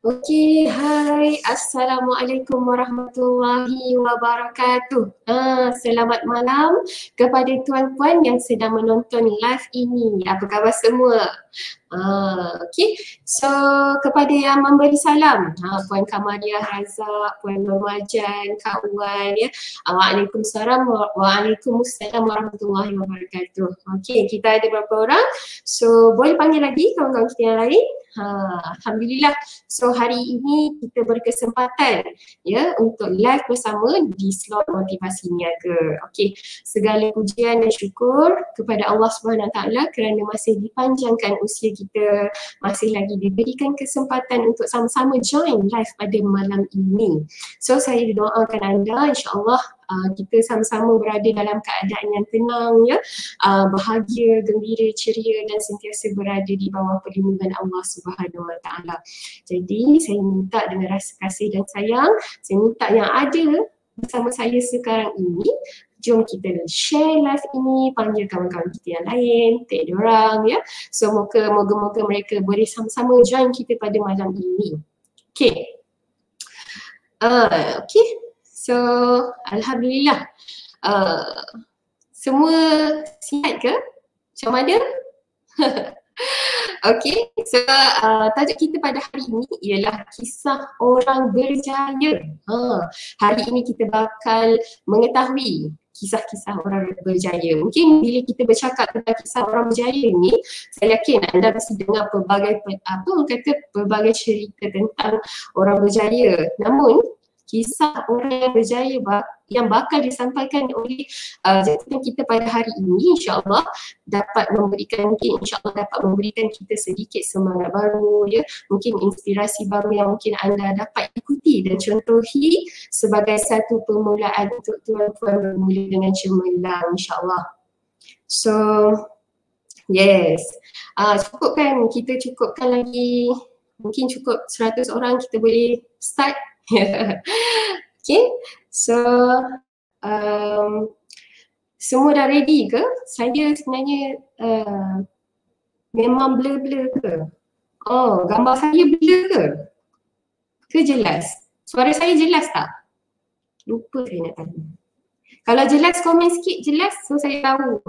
Okey, hai. Assalamualaikum warahmatullahi wabarakatuh. Selamat malam kepada tuan-puan yang sedang menonton live ini. Apa khabar semua? Okey, so kepada yang memberi salam, Puan Kamaria Razak, Puan Normajan, Kak Wan ya. Waalaikumsalam warahmatullahi wabarakatuh. Okey, kita ada berapa orang? So boleh panggil lagi kawan-kawan kita yang lain. Alhamdulillah. So hari ini kita berkesempatan ya untuk live bersama di slot motivasi niaga. Okey, segala pujian dan syukur kepada Allah Subhanahu Wa Taala kerana masih dipanjangkan usia kita, masih lagi diberikan kesempatan untuk sama-sama join live pada malam ini. So saya doakan anda insya-Allah kita sama-sama berada dalam keadaan yang tenang ya, bahagia, gembira, ceria dan sentiasa berada di bawah perlindungan Allah Subhanahu Wa Taala. Jadi saya minta dengan rasa kasih dan sayang, saya minta yang ada bersama saya sekarang ini jom kita share live ini, panggil kawan-kawan kita yang lain, tag diorang ya. So moga-moga mereka boleh sama-sama join kita pada malam ini. Okay. Okay. So Alhamdulillah. Semua sihat ke? Macam mana? Okay, so tajuk kita pada hari ini ialah kisah orang berjaya. Hari ini kita bakal mengetahui kisah-kisah orang berjaya. Mungkin bila kita bercakap tentang kisah orang berjaya ni, saya yakin anda mesti dengar pelbagai cerita tentang orang berjaya. Namun kisah orang yang berjaya yang bakal disampaikan oleh jemputan kita pada hari ini insya-Allah dapat memberikan kita sedikit semangat baru ya, mungkin inspirasi baru yang mungkin anda dapat ikuti dan contohi sebagai satu permulaan untuk tuan-tuan bermula dengan cemerlang insya-Allah. So yes, kita cukupkan lagi, mungkin cukup 100 orang kita boleh start. Okay, so semua dah ready ke? Saya sebenarnya memang blur-blur ke? Oh, gambar saya blur ke? Ke jelas? Suara saya jelas tak? Lupa saya nak tanya. Kalau jelas komen sikit jelas, so saya tahu.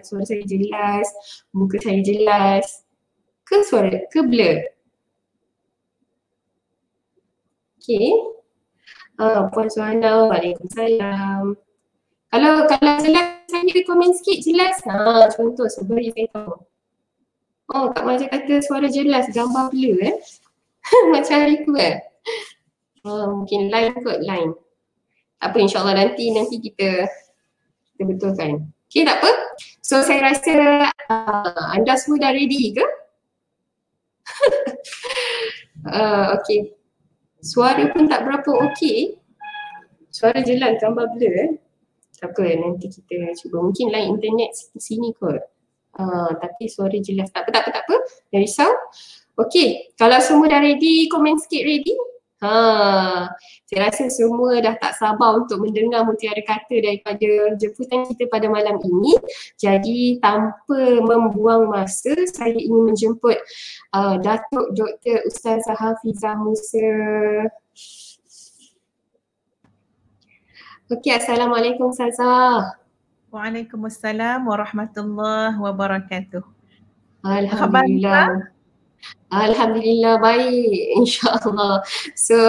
Suara saya jelas, muka saya jelas. Ke blur? Okay. Puan Suhana, waalaikumsalam. Kalau jelas saya komen sikit jelas. Contoh seberi saya tahu. Kak Maja kata suara jelas, gambar blur macam hari tu mungkin line kot, line. Tak apa, insyaAllah nanti kita betulkan. Okay, tak apa. So saya rasa anda semua dah ready ke? Okay. Suara pun tak berapa okey. Suara jelas, gambar blur Tak apa, nanti kita cuba. Mungkin line internet sini kot. Tapi suara jelas. Tak apa. Jangan risau. Okey, kalau semua dah ready, komen sikit ready. Saya rasa semua dah tak sabar untuk mendengar mutiara kata daripada jemputan kita pada malam ini. Jadi tanpa membuang masa, saya ingin menjemput Datuk Dr. Ustazah Hafizah Musa. Okey, Assalamualaikum Ustazah. Waalaikumsalam warahmatullahi wabarakatuh. Alhamdulillah. Alhamdulillah baik, insyaAllah. So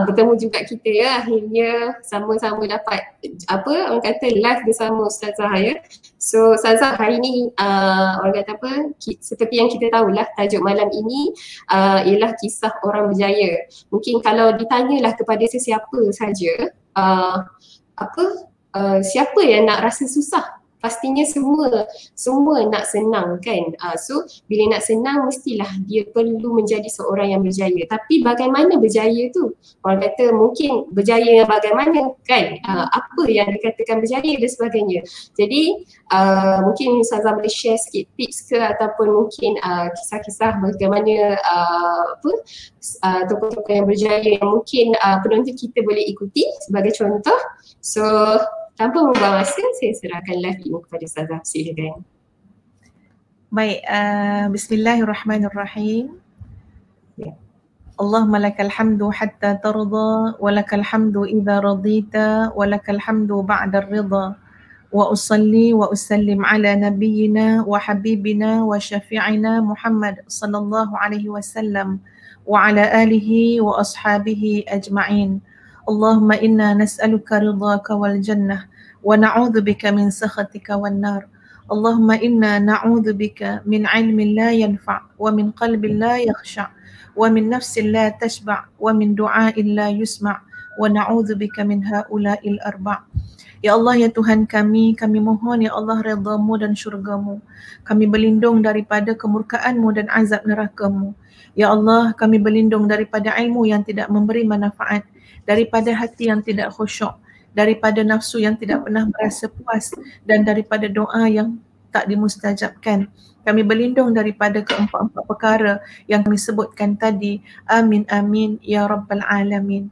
bertemu juga kita ya, akhirnya sama-sama dapat orang kata live bersama Ustazah ya. So Ustazah, hari ni orang kata seperti yang kita tahulah, tajuk malam ini ialah kisah orang berjaya. Mungkin kalau ditanyalah kepada sesiapa saja siapa yang nak rasa susah? Pastinya semua nak senang kan. So bila nak senang mestilah dia perlu menjadi seorang yang berjaya. Tapi bagaimana berjaya tu? Orang kata mungkin berjaya yang bagaimana kan? Apa yang dikatakan berjaya dan sebagainya. Jadi mungkin Ustazah boleh share sikit tips ke ataupun mungkin kisah-kisah bagaimana tokoh-tokoh yang berjaya yang mungkin penonton kita boleh ikuti sebagai contoh. So tanpa membuang masa, saya serahkan live ini kepada Ustazah. Silakan. Baik, bismillahirrahmanirrahim. Ya. Allahumma lakal hamdu hatta tarda, wa lakal hamdu idza radita, wa lakal hamdu ba'da ridha. Wa usalli wa usallim ala nabiyyina wa habibina wa syafi'ina Muhammad sallallahu alaihi wasallam wa ala alihi wa ashabihi ajma'in. Allahumma inna nas'aluka ridhaka wal jannah wa na'udzu bika min sakhatika wan nar. Allahumma inna na'udzu bika min 'ilmin la yanfa' wa min qalbin la yakhsha' wa min nafsin la tashba' wa min du'ain la yusma' wa na'udzu bika min haula'il arba'. Ya Allah, ya Tuhan kami mohon ya Allah redha-Mu dan syurga-Mu. Kami berlindung daripada kemurkaan-Mu dan azab neraka-Mu. Ya Allah, kami berlindung daripada ilmu yang tidak memberi manfaat, daripada hati yang tidak khusyuk, daripada nafsu yang tidak pernah merasa puas, dan daripada doa yang tak dimustajabkan. Kami berlindung daripada keempat-empat perkara yang kami sebutkan tadi. Amin, amin, ya Rabbal Alamin.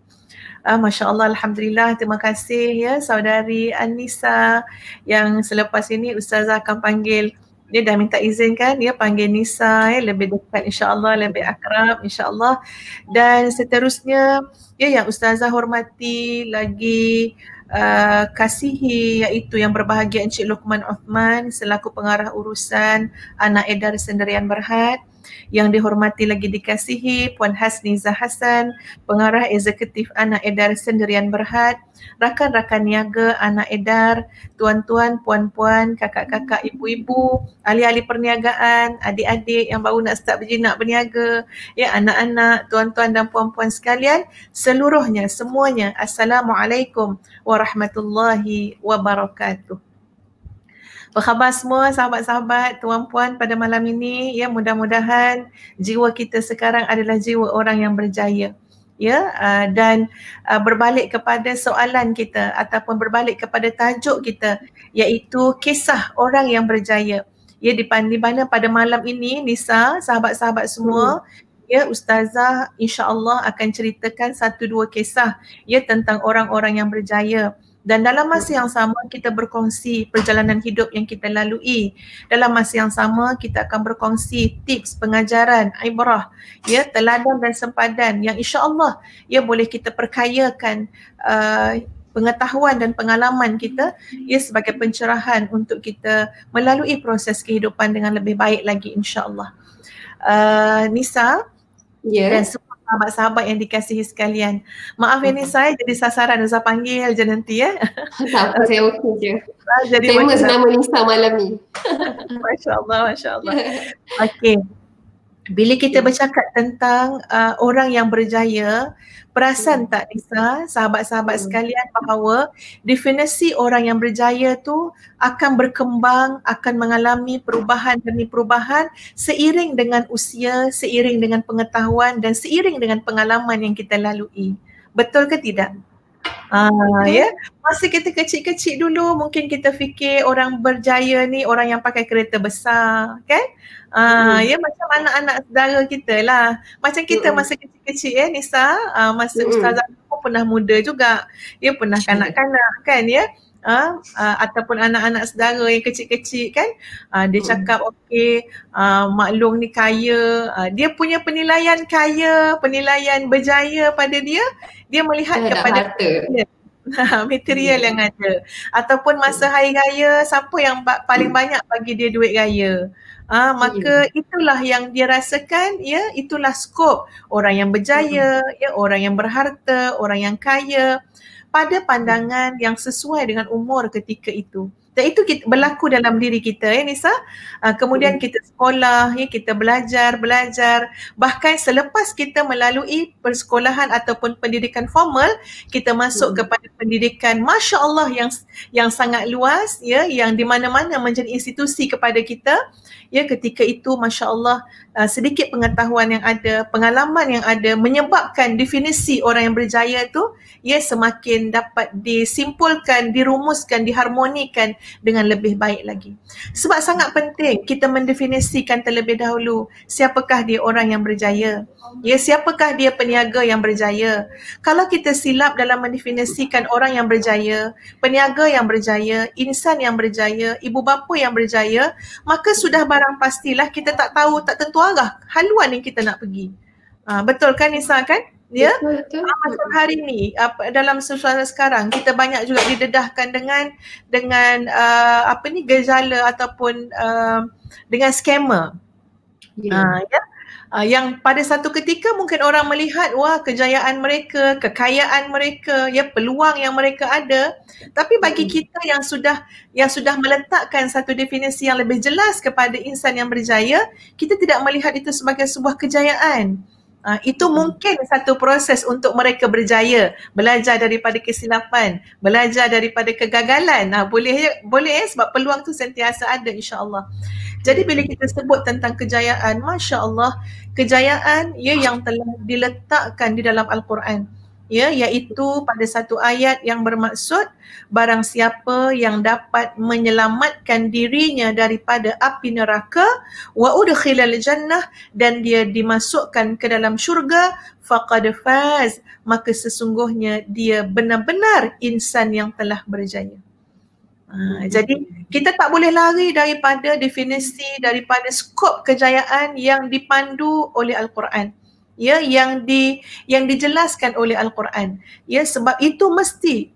Masya Allah, Alhamdulillah, terima kasih ya saudari Anissa yang selepas ini Ustazah akan panggil. Dia dah minta izin kan, dia panggil Nisa ya, lebih dekat insyaAllah, lebih akrab insyaAllah. Dan seterusnya ya yang Ustazah hormati lagi kasihi, iaitu yang berbahagia Encik Luqman Uthman selaku pengarah urusan Anak Edar Sendirian Berhad. Yang dihormati lagi dikasihi Puan Hasniza Hasan, pengarah eksekutif Anak Edar Sendirian Berhad, rakan-rakan niaga Anak Edar, tuan-tuan, puan-puan, kakak-kakak, ibu-ibu, ahli-ahli perniagaan, adik-adik yang baru nak start berjinak berniaga, ya anak-anak, tuan-tuan dan puan-puan sekalian, seluruhnya, semuanya, Assalamualaikum warahmatullahi wabarakatuh. Apa khabar semua sahabat-sahabat, tuan-puan pada malam ini? Ya, mudah-mudahan jiwa kita sekarang adalah jiwa orang yang berjaya. Ya, dan berbalik kepada soalan kita ataupun berbalik kepada tajuk kita, iaitu kisah orang yang berjaya. Ya, di mana pada malam ini Nisa, sahabat-sahabat semua, ya Ustazah insya-Allah akan ceritakan 1-2 kisah ya tentang orang-orang yang berjaya. Dan dalam masa yang sama kita berkongsi perjalanan hidup yang kita lalui. Dalam masa yang sama kita akan berkongsi tips pengajaran, ibrah, ya teladan dan sempadan yang insya-Allah ya boleh kita perkayakan pengetahuan dan pengalaman kita ya sebagai pencerahan untuk kita melalui proses kehidupan dengan lebih baik lagi insya-Allah. Nisa dan semua sahabat-sahabat yang dikasihi sekalian. Maaf ini saya jadi sasaran Ustaz panggil je nanti ya. Tak apa, saya okey je. Jadi famous nama Nisa malam ni. Masya Allah, Masya Allah. Okey. Bila kita bercakap tentang orang yang berjaya, perasan tak Nisa, sahabat-sahabat sekalian bahawa definisi orang yang berjaya tu akan berkembang, akan mengalami perubahan demi perubahan seiring dengan usia, seiring dengan pengetahuan dan seiring dengan pengalaman yang kita lalui. Betul ke tidak? Ya, masa kita kecil-kecil dulu mungkin kita fikir orang berjaya ni orang yang pakai kereta besar, kan? Ya macam anak-anak saudara kita lah. Macam kita masa kecil-kecil ya Nisa, masa Ustazah pun pernah muda juga. Ya pernah kanak-kanak kan ya. Ataupun anak-anak saudara yang kecil-kecil kan, dia cakap okey, Mak Long ni kaya, dia punya penilaian kaya, penilaian berjaya pada dia melihat kepada material yang ada. Ataupun masa hari raya, siapa yang paling banyak bagi dia duit raya, maka itulah yang dia rasakan, ya itulah skop orang yang berjaya, ya orang yang berharta, orang yang kaya pada pandangan yang sesuai dengan umur ketika itu. Dan itu berlaku dalam diri kita ya Nisa. Kemudian kita sekolah, ya kita belajar. Bahkan selepas kita melalui persekolahan ataupun pendidikan formal, kita masuk kepada pendidikan Masya Allah yang sangat luas, ya, yang di mana-mana menjadi institusi kepada kita. Ya, ketika itu Masya Allah sedikit pengetahuan yang ada, pengalaman yang ada menyebabkan definisi orang yang berjaya tu ya semakin dapat disimpulkan, dirumuskan, diharmonikan dengan lebih baik lagi. Sebab sangat penting kita mendefinisikan terlebih dahulu siapakah dia orang yang berjaya. Ya, siapakah dia peniaga yang berjaya. Kalau kita silap dalam mendefinisikan orang yang berjaya, peniaga yang berjaya, insan yang berjaya, ibu bapa yang berjaya, maka sudah barang pastilah kita tak tahu, tak tentu arah haluan yang kita nak pergi. Betul kan Nisa kan? Ya, macam hari ni dalam suasana sekarang kita banyak juga didedahkan dengan gejala ataupun dengan scammer. Ya. Yang pada satu ketika mungkin orang melihat wah kejayaan mereka, kekayaan mereka, ya peluang yang mereka ada, tapi bagi kita yang sudah meletakkan satu definisi yang lebih jelas kepada insan yang berjaya, kita tidak melihat itu sebagai sebuah kejayaan. Itu mungkin satu proses untuk mereka berjaya, belajar daripada kesilapan, belajar daripada kegagalan. Boleh sebab peluang tu sentiasa ada insya-Allah. Jadi bila kita sebut tentang kejayaan, Masya Allah, kejayaan ya yang telah diletakkan di dalam Al-Quran. ya, iaitu pada satu ayat yang bermaksud barang siapa yang dapat menyelamatkan dirinya daripada api neraka wa udkhilal jannah, dan dia dimasukkan ke dalam syurga, faqad faz, maka sesungguhnya dia benar-benar insan yang telah berjaya. Jadi kita tak boleh lari daripada definisi, daripada skop kejayaan yang dipandu oleh Al-Quran, ya, yang dijelaskan oleh Al-Quran, ya, sebab itu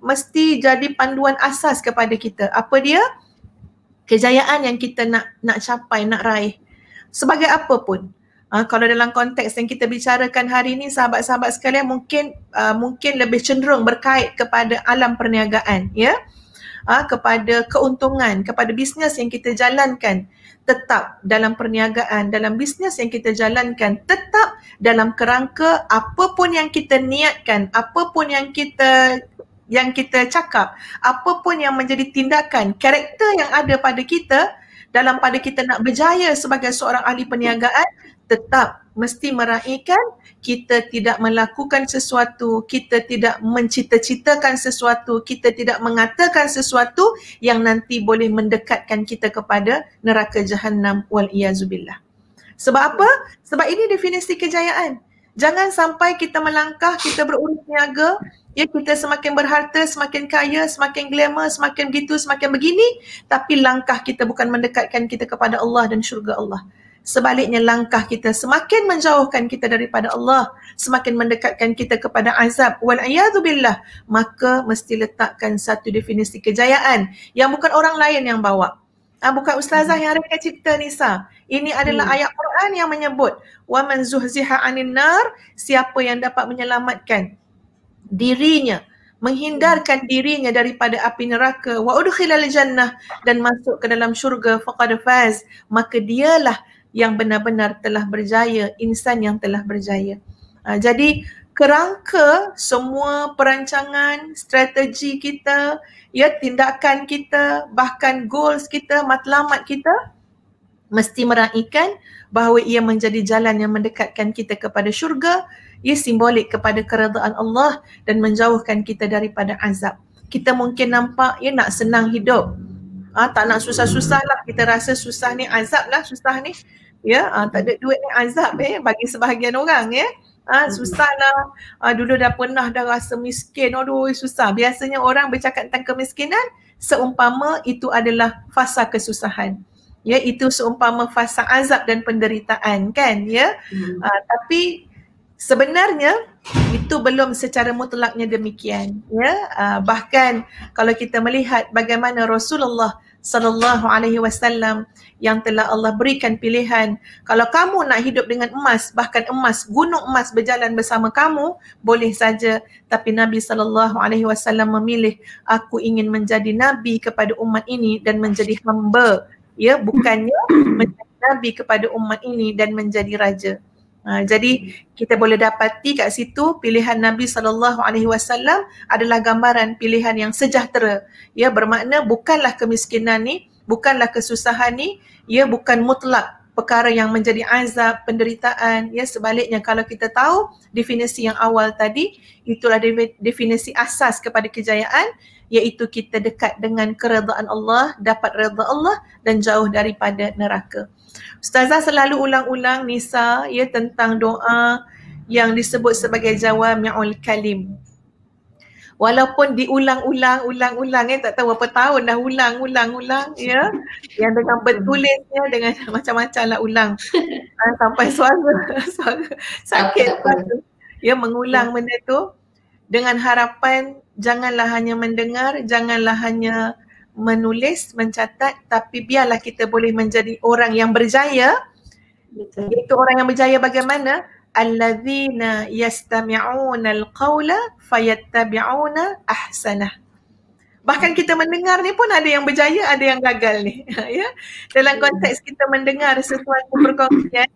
mesti jadi panduan asas kepada kita. Apa dia? Kejayaan yang kita nak capai, nak raih, sebagai apa pun. Kalau dalam konteks yang kita bicarakan hari ini, sahabat-sahabat sekalian, mungkin lebih cenderung berkait kepada alam perniagaan, ya, kepada keuntungan, kepada bisnes yang kita jalankan. Tetap dalam perniagaan, dalam bisnes yang kita jalankan, tetap dalam kerangka apapun yang kita niatkan, apapun yang kita cakap, apapun yang menjadi tindakan, karakter yang ada pada kita, dalam pada kita nak berjaya sebagai seorang ahli perniagaan, tetap mesti meraihkan kita tidak melakukan sesuatu, kita tidak mencita-citakan sesuatu, kita tidak mengatakan sesuatu yang nanti boleh mendekatkan kita kepada neraka Jahannam wal-iyazubillah. Sebab apa? Sebab ini definisi kejayaan. Jangan sampai kita melangkah, kita berurus niaga, ya, kita semakin berharta, semakin kaya, semakin glamour, semakin begitu, semakin begini, tapi langkah kita bukan mendekatkan kita kepada Allah dan syurga Allah. Sebaliknya, langkah kita semakin menjauhkan kita daripada Allah, semakin mendekatkan kita kepada azab wal-iyadzubillah. Maka mesti letakkan satu definisi kejayaan yang bukan orang lain yang bawa. Bukan ustazah yang reka cipta, Nisa. Ini adalah ayat Quran yang menyebut wa man zuhziha 'anil nar, siapa yang dapat menyelamatkan dirinya, menghindarkan dirinya daripada api neraka, wa udkhilal jannah, dan masuk ke dalam syurga, faqad faz, maka dialah yang benar-benar telah berjaya, insan yang telah berjaya. Jadi kerangka semua perancangan, strategi kita, ya, tindakan kita, bahkan goals kita, matlamat kita, mesti meraihkan bahawa ia menjadi jalan yang mendekatkan kita kepada syurga, ia simbolik kepada keredaan Allah dan menjauhkan kita daripada azab. Kita mungkin nampak, ya, nak senang hidup, tak nak susah-susah lah, kita rasa susah ni azab lah, susah ni, ya, tak ada duit ni azab bagi sebahagian orang, ya. Susah lah, dulu dah pernah dah rasa miskin, aduh susah. Biasanya orang bercakap tentang kemiskinan seumpama itu adalah fasa kesusahan, ya, itu seumpama fasa azab dan penderitaan, kan, ya. Tapi sebenarnya itu belum secara mutlaknya demikian, ya. Bahkan kalau kita melihat bagaimana Rasulullah sallallahu alaihi wasallam yang telah Allah berikan pilihan, kalau kamu nak hidup dengan emas, bahkan emas, gunung emas berjalan bersama kamu, boleh saja, tapi Nabi sallallahu alaihi wasallam memilih, aku ingin menjadi nabi kepada umat ini dan menjadi hamba, ya, bukannya menjadi nabi kepada umat ini dan menjadi raja. Jadi kita boleh dapati kat situ pilihan Nabi SAW adalah gambaran pilihan yang sejahtera, ya, bermakna bukanlah kemiskinan ni, bukanlah kesusahan ni, ya, bukan mutlak perkara yang menjadi azab, penderitaan, ya. Sebaliknya, kalau kita tahu definisi yang awal tadi, itulah definisi asas kepada kejayaan, iaitu kita dekat dengan keredaan Allah, dapat redha Allah dan jauh daripada neraka. Ustazah selalu ulang-ulang, Nisa, ya, tentang doa yang disebut sebagai jawami'ul kalim. Walaupun diulang-ulang, tak tahu berapa tahun dah ulang, ya, yang dengan bertulisnya, dengan macam-macam lah ulang, sampai suara sakit, ya, mengulang benda tu dengan harapan janganlah hanya mendengar, janganlah hanya menulis, mencatat, tapi biarlah kita boleh menjadi orang yang berjaya. Betul. Iaitu orang yang berjaya bagaimana? Allazina yastami'una al-qawla fayattabi'una ahsanah. Bahkan kita mendengar ni pun ada yang berjaya, ada yang gagal ni. Ya? Dalam konteks kita mendengar sesuatu perkongsian,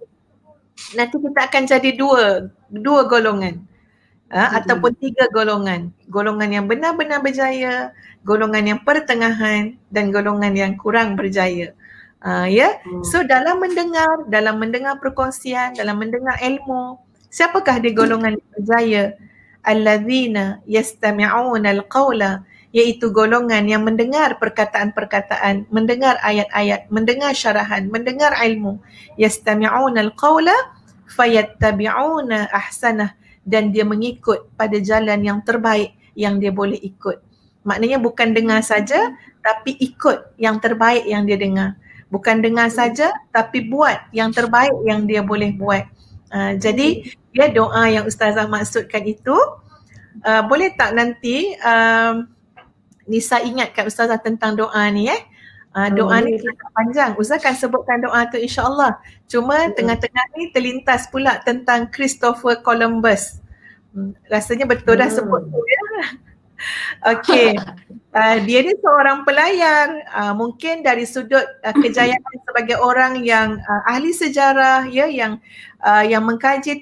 nanti kita akan jadi dua golongan. Ataupun 3 golongan. Golongan yang benar-benar berjaya, golongan yang pertengahan, dan golongan yang kurang berjaya. Ya. So dalam mendengar perkongsian, dalam mendengar ilmu, siapakah di golongan yang berjaya? alladzina yastami'una al-qawla, iaitu golongan yang mendengar perkataan-perkataan, mendengar ayat-ayat, mendengar syarahan, mendengar ilmu. Yastami'una al-qawla fayattabi'una ahsanah, dan dia mengikut pada jalan yang terbaik yang dia boleh ikut. Maknanya bukan dengar saja, tapi ikut yang terbaik yang dia dengar. Bukan dengar saja, tapi buat yang terbaik yang dia boleh buat. Jadi dia doa yang Ustazah maksudkan itu, boleh tak nanti Nisa ingatkan Ustazah tentang doa ni doa ni agak panjang. Ustazah akan sebutkan doa tu insya-Allah. Cuma tengah-tengah ni terlintas pula tentang Christopher Columbus. Rasanya betul dah sebut tu ya. Okey. Dia ni seorang pelayar, mungkin dari sudut kejayaan sebagai orang yang ahli sejarah ya, yang mengkaji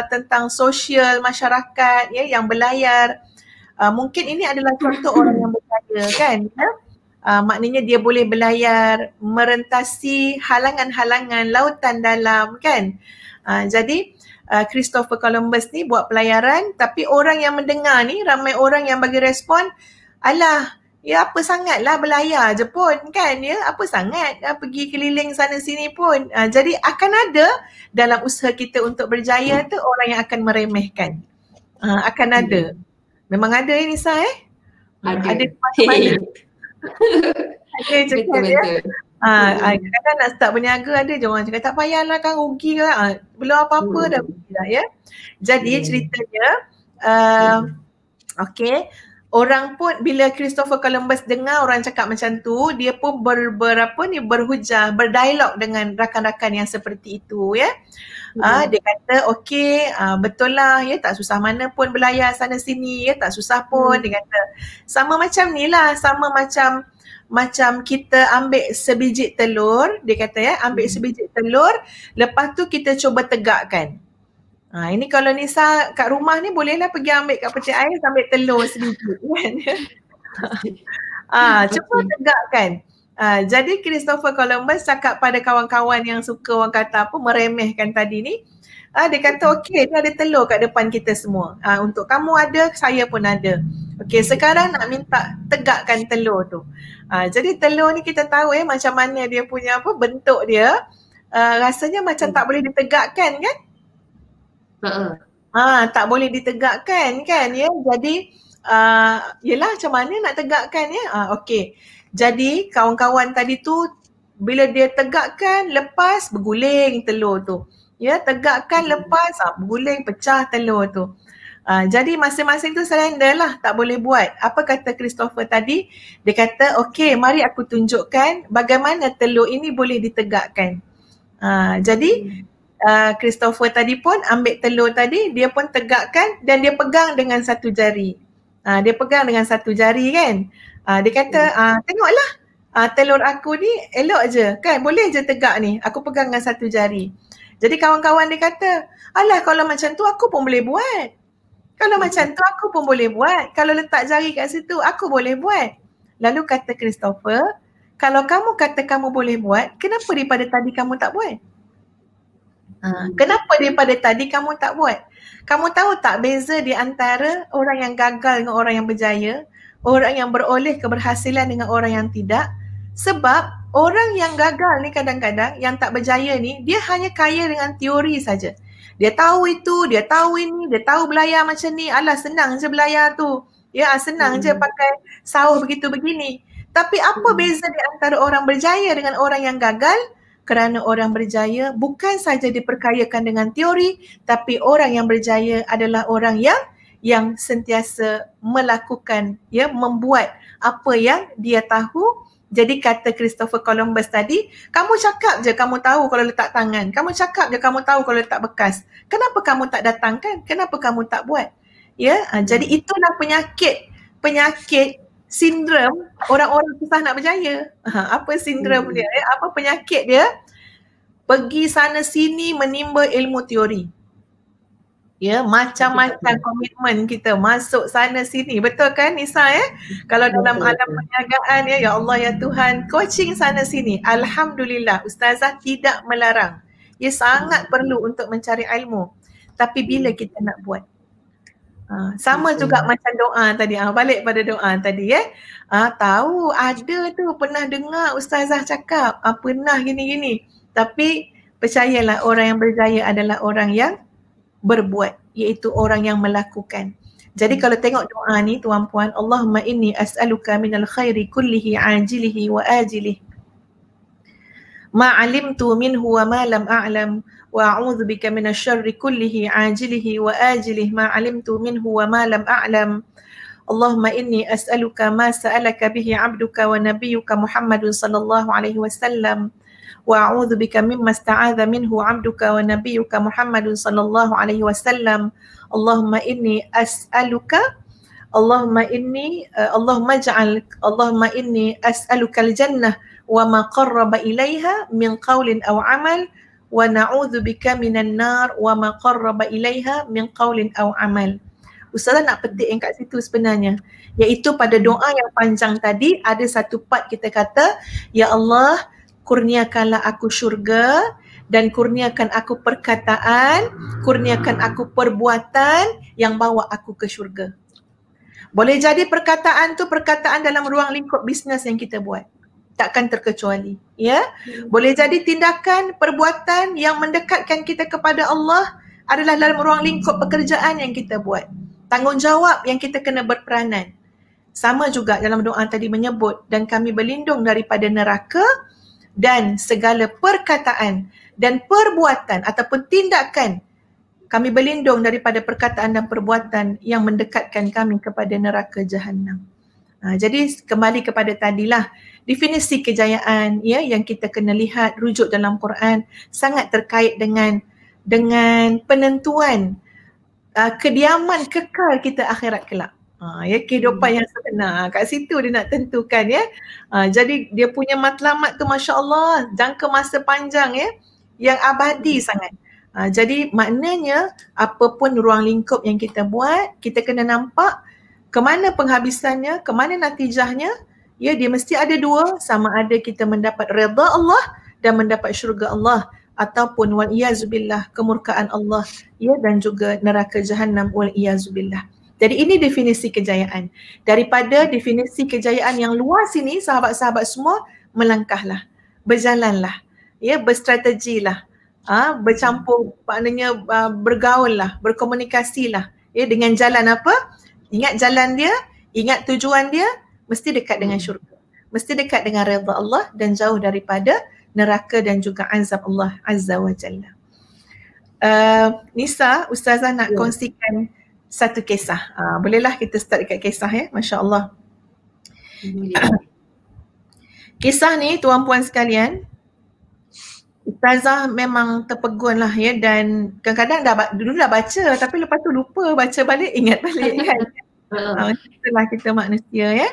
tentang sosial masyarakat ya, yang berlayar. Mungkin ini adalah contoh orang yang berjaya kan ya? Maknanya dia boleh berlayar merentasi halangan-halangan lautan dalam kan. Jadi Christopher Columbus ni buat pelayaran, tapi orang yang mendengar ni, ramai orang yang bagi respon, alah, ya apa sangatlah berlayar je pun kan ya, apa sangat pergi keliling sana sini pun. Jadi akan ada dalam usaha kita untuk berjaya tu orang yang akan meremehkan. Akan ada. Memang ada Nisa Ada di mana-mana. Ada je kan ya. Kadang-kadang nak start berniaga ada je orang cakap tak payahlah kan, rugi lah. Belum apa-apa dah rugi dah ya. Jadi ceritanya okey, orang pun bila Christopher Columbus dengar orang cakap macam tu, dia pun berhujah, berdialog dengan rakan-rakan yang seperti itu ya. Dia kata okey, betul lah ya, tak susah mana pun berlayar sana sini ya, tak susah pun. Dia kata sama macam ni lah, sama macam kita ambil sebiji telur, dia kata ya, ambil sebiji telur, lepas tu kita cuba tegakkan. Ini kalau Nisa kat rumah ni bolehlah pergi ambil kat peti air sambil telur sedikit kan. Cuba tegakkan. Jadi Christopher Columbus cakap pada kawan-kawan yang suka orang kata apa, meremehkan tadi ni, dia kata okey, dia ada telur kat depan kita semua. Untuk kamu ada, saya pun ada. Okey, sekarang nak minta tegakkan telur tu. Jadi telur ni kita tahu macam mana dia punya apa, bentuk dia. Rasanya macam tak boleh ditegakkan kan? Tak boleh ditegakkan kan ya. Jadi yelah, macam mana nak tegakkan ya. Okey. Jadi kawan-kawan tadi tu bila dia tegakkan, lepas berguling telur tu. Ya, tegakkan, lepas berguling, pecah telur tu. Jadi masing-masing tu surrender lah, tak boleh buat. Apa kata Christopher tadi? Dia kata okey, mari aku tunjukkan bagaimana telur ini boleh ditegakkan. Jadi Christopher tadi pun ambil telur tadi, dia pun tegakkan dan dia pegang dengan satu jari. Dia pegang dengan satu jari kan. Dia kata tengoklah, telur aku ni elok je kan, boleh je tegak ni, aku pegang dengan satu jari. Jadi kawan-kawan dia kata, alah kalau macam tu aku pun boleh buat. Kalau macam tu aku pun boleh buat. Kalau letak jari kat situ aku boleh buat. Lalu kata Christopher, kalau kamu kata kamu boleh buat, kenapa daripada tadi kamu tak buat? Kenapa daripada tadi kamu tak buat? Kamu tahu tak beza di antara orang yang gagal dengan orang yang berjaya, orang yang beroleh keberhasilan dengan orang yang tidak? Sebab orang yang gagal ni kadang-kadang, yang tak berjaya ni, dia hanya kaya dengan teori saja. Dia tahu itu, dia tahu ini, dia tahu belayar macam ni, alah senang je belayar tu. Ya, senang je pakai sauh begitu begini. Tapi apa beza di antara orang berjaya dengan orang yang gagal? Kerana orang berjaya bukan saja diperkayakan dengan teori, tapi orang yang berjaya adalah orang yang sentiasa melakukan, ya, membuat apa yang dia tahu. Jadi kata Christopher Columbus tadi, kamu cakap je kamu tahu kalau letak tangan, kamu cakap je kamu tahu kalau letak bekas. Kenapa kamu tak datangkan? Kenapa kamu tak buat? Ya, jadi itulah penyakit sindrom orang-orang susah nak berjaya. Apa sindrom dia? Apa penyakit dia? Pergi sana sini menimba ilmu teori. Ya, macam-macam komitmen kita masuk sana sini. Betul kan Nisa ya? Kalau dalam alam perniagaan ya Allah ya Tuhan, coaching sana sini. Alhamdulillah, Ustazah tidak melarang. Ia sangat perlu untuk mencari ilmu. Tapi bila kita nak buat? Sama juga macam doa tadi. Balik pada doa tadi tahu ada tu pernah dengar ustazah cakap pernah gini-gini. Tapi percayalah orang yang berjaya adalah orang yang berbuat, iaitu orang yang melakukan. Jadi kalau tengok doa ni tuan-puan, Allahumma inni as'aluka minal khairi kullihi ajilihi wa ajilihi ma alimtu minhu wa ma lam a'lam wa a'udzu bika minasyarri kullihi ajilihi wa ajilihi ma alimtu minhu wa ma lam a'lam. Allahumma inni as'aluka ma sa'alaka bihi 'abduka wa nabiyyuka Muhammadun sallallahu alaihi wasallam wa a'udzu bika mimma ista'adha minhu 'abduka wa nabiyyuka Muhammadun sallallahu alaihi wasallam. Allahumma inni as'aluka Allahumma inni as'aluka al-jannah wa ma qarraba ilaiha min qawlin aw amal wa na'udzu bika minan nar wa ma qarraba ilaiha min qawlin aw amal. Ustazah nak petik yang kat situ sebenarnya, iaitu pada doa yang panjang tadi ada satu part kita kata, ya Allah kurniakanlah aku syurga dan kurniakan aku perkataan, kurniakan aku perbuatan yang bawa aku ke syurga. Boleh jadi perkataan tu perkataan dalam ruang lingkup bisnes yang kita buat, takkan terkecuali, ya. Boleh jadi tindakan, perbuatan yang mendekatkan kita kepada Allah adalah dalam ruang lingkup pekerjaan yang kita buat. Tanggungjawab yang kita kena berperanan. Sama juga dalam doa tadi menyebut, dan kami berlindung daripada neraka dan segala perkataan dan perbuatan ataupun tindakan. Kami berlindung daripada perkataan dan perbuatan yang mendekatkan kami kepada neraka Jahannam. Jadi kembali kepada tadilah, definisi kejayaan yang kita kena lihat rujuk dalam Quran sangat terkait dengan penentuan kediaman kekal kita akhirat kelak. Kehidupan yang sebenar. Kat situ dia nak tentukan jadi dia punya matlamat tu Masya Allah, jangka masa panjang yang abadi sangat. Jadi maknanya apapun ruang lingkup yang kita buat, kita kena nampak ke mana penghabisannya, ke mana natijahnya. Dia mesti ada dua, sama ada kita mendapat redha Allah dan mendapat syurga Allah, ataupun wal iyazubillah kemurkaan Allah dan juga neraka Jahannam wal iyazubillah. Jadi ini definisi kejayaan. Daripada definisi kejayaan yang luas ini, sahabat-sahabat semua, melangkahlah, berjalanlah, berstrategilah, bercampur, maknanya bergaullah, berkomunikasilah dengan jalan apa? Ingat jalan dia, ingat tujuan dia, mesti dekat dengan syurga, mesti dekat dengan redha Allah dan jauh daripada neraka dan juga azab Allah Azza wa Jalla. Nisa, Ustazah nak kongsikan satu kisah. Bolehlah kita start dekat kisah Masya Allah. Kisah ni tuan-puan sekalian, Ustazah memang terpegun lah dan kadang-kadang dulu dah baca tapi lepas tu lupa baca balik, ingat balik kan. Itulah kita manusia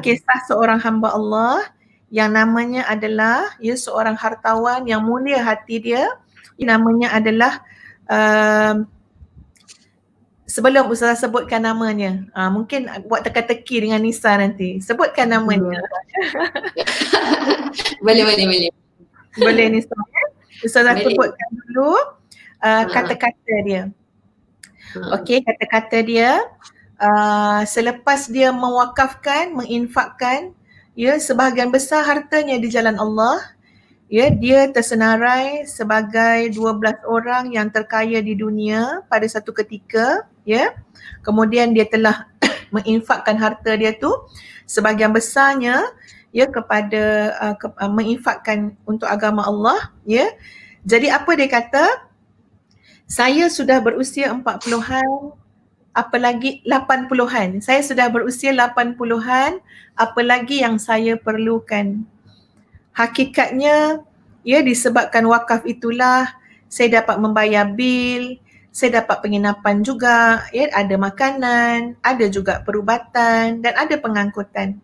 Kisah seorang hamba Allah yang namanya adalah seorang hartawan yang mulia hati dia. Namanya adalah sebelum Ustazah sebutkan namanya, mungkin buat teka-teki dengan Nisa nanti. Sebutkan namanya. Boleh. Boleh Nisa. Ustazah sebutkan dulu kata-kata dia. Okey, kata-kata dia. Selepas dia mewakafkan, menginfakkan sebahagian besar hartanya di jalan Allah, dia tersenarai sebagai 12 orang yang terkaya di dunia pada satu ketika, kemudian dia telah menginfakkan harta dia tu sebahagian besarnya kepada menginfakkan untuk agama Allah, Jadi apa dia kata? Saya sudah berusia 40-an, apalagi 80-an. Saya sudah berusia 80-an, apalagi yang saya perlukan. Hakikatnya, disebabkan wakaf itulah saya dapat membayar bil, saya dapat penginapan juga, ada makanan, ada juga perubatan dan ada pengangkutan.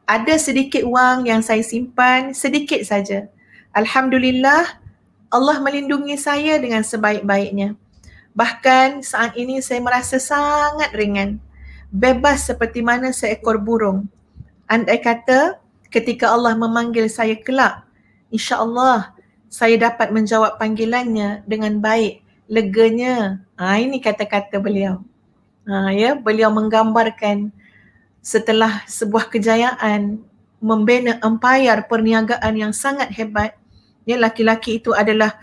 Ada sedikit wang yang saya simpan, sedikit saja. Alhamdulillah, Allah melindungi saya dengan sebaik-baiknya. Bahkan saat ini saya merasa sangat ringan, bebas seperti mana seekor burung. Andai kata ketika Allah memanggil saya kelak, insya-Allah saya dapat menjawab panggilannya dengan baik, leganya. Ini kata-kata beliau. Ya, beliau menggambarkan setelah sebuah kejayaan membina empayar perniagaan yang sangat hebat. Ya, laki-laki itu adalah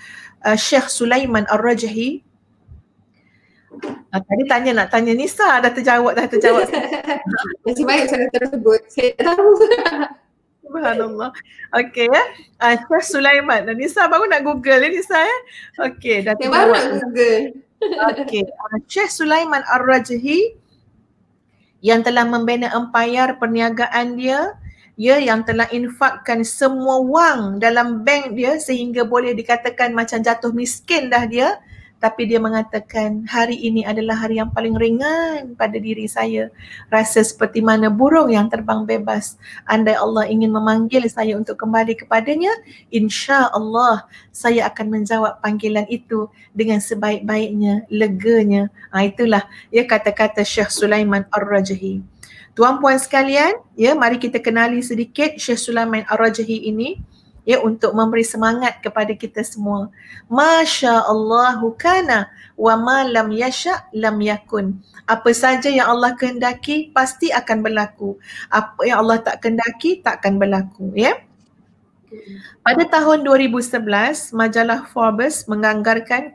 Syekh Sulaiman Ar-Rajhi. Tadi nak tanya Nisa, dah terjawab. Nasib baik saya tersebut. Saya tak tahu. Subhanallah. Okey ya. Syekh Sulaiman. Nisa baru nak Google ya Nisa ya. Okey, dah terjawab. Saya baru nak Google. Okey. Syekh Sulaiman Ar-Rajhi yang telah membina empayar perniagaan dia, yang telah infakkan semua wang dalam bank dia sehingga boleh dikatakan macam jatuh miskin dah dia. Tapi dia mengatakan hari ini adalah hari yang paling ringan pada diri saya. Rasa seperti mana burung yang terbang bebas. Andai Allah ingin memanggil saya untuk kembali kepadanya, insya-Allah saya akan menjawab panggilan itu dengan sebaik-baiknya, leganya. Itulah ya kata-kata Syekh Sulaiman Ar-Rajhi. Tuan-puan sekalian, ya mari kita kenali sedikit Syekh Sulaiman Ar-Rajhi ini. Ya, untuk memberi semangat kepada kita semua. Masya Allahu kana wa ma lam yasha lam yakun. Apa saja yang Allah kehendaki pasti akan berlaku. Apa yang Allah tak kehendaki takkan berlaku, ya. Pada tahun 2011, majalah Forbes menganggarkan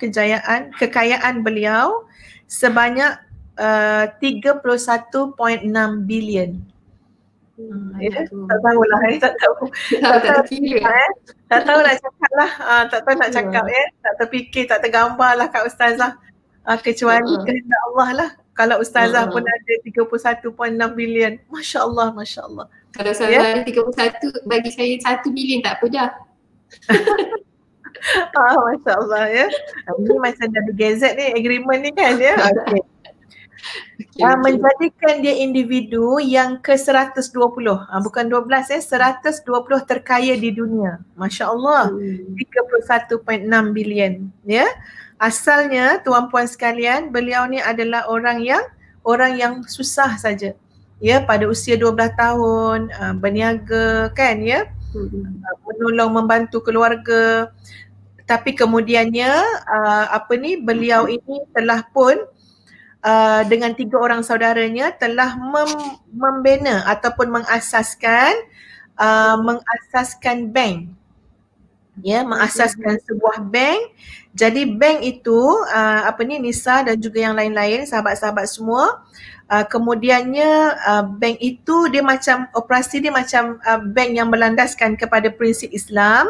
kekayaan beliau sebanyak 31.6 bilion. Tak tahulah, tak tahu. Tak tahu nak cakap lah, tak tahu nak cakap ya. Tak terfikir, tak tergambar lah Kak Ustazah. Kecuali kehendak Allah lah. Kalau Ustazah pun ada 31.6 bilion. Masya Allah, Masya Allah. Kalau saya 31, bagi saya 1 bilion tak apa dah. Masya Allah ya. Ini macam dari gazette ni, agreement ni kan ya. Okay. Menjadikan dia individu yang ke-120, bukan 12 120 terkaya di dunia. Masya Allah, 31.6 bilion ya. Asalnya tuan-puan sekalian, beliau ni adalah orang yang susah saja. Ya, pada usia 12 tahun berniaga kan ya. Menolong membantu keluarga. Tapi kemudiannya beliau ini telah pun dengan 3 orang saudaranya telah membina ataupun mengasaskan bank. Ya, mengasaskan sebuah bank. Jadi bank itu Nisa dan juga yang lain-lain, sahabat-sahabat semua, kemudiannya bank itu dia macam operasi dia macam bank yang berlandaskan kepada prinsip Islam,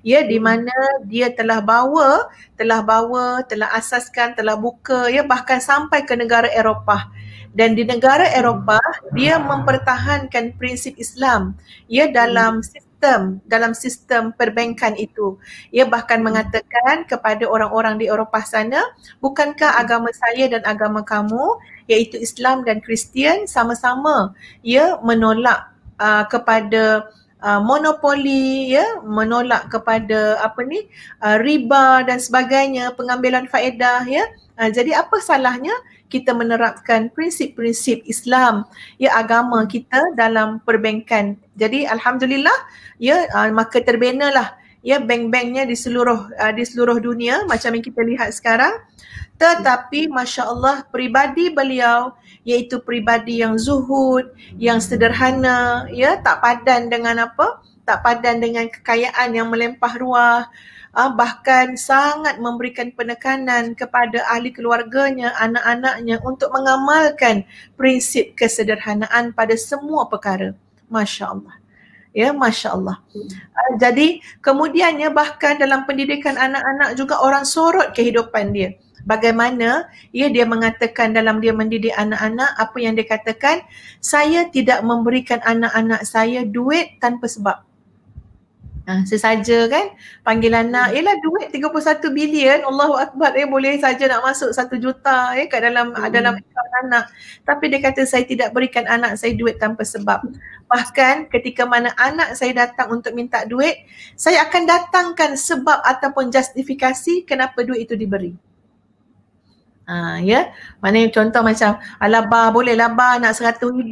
ya, di mana dia telah asaskan, telah buka ya, bahkan sampai ke negara Eropah. Dan di negara Eropah dia mempertahankan prinsip Islam ya dalam sistem perbankan itu. Ia bahkan mengatakan kepada orang-orang di Eropah sana, bukankah agama saya dan agama kamu, iaitu Islam dan Kristian, sama-sama ya menolak kepada monopoli, ya, menolak kepada riba dan sebagainya, pengambilan faedah ya. Jadi apa salahnya kita menerapkan prinsip-prinsip Islam, ya, agama kita dalam perbankan. Jadi alhamdulillah ya, maka terbinalah ya bank-banknya di seluruh dunia macam yang kita lihat sekarang. Tetapi Masya Allah, pribadi beliau iaitu pribadi yang zuhud, yang sederhana, ya, tak padan dengan kekayaan yang melimpah ruah, bahkan sangat memberikan penekanan kepada ahli keluarganya, anak-anaknya untuk mengamalkan prinsip kesederhanaan pada semua perkara. Masya Allah. Ya, Masya Allah. Jadi kemudiannya bahkan dalam pendidikan anak-anak juga orang sorot kehidupan dia. Bagaimana dia mengatakan dalam dia mendidik anak-anak, apa yang dia katakan, saya tidak memberikan anak-anak saya duit tanpa sebab. Sesaja kan panggil anak, ialah duit 31 bilion, Allahu Akbar, boleh saja nak masuk 1 juta kat dalam akaun anak. Tapi dia kata saya tidak berikan anak saya duit tanpa sebab. Bahkan ketika mana anak saya datang untuk minta duit, saya akan datangkan sebab ataupun justifikasi kenapa duit itu diberi. Ya, maknanya contoh macam alabah, boleh labah nak 100,000.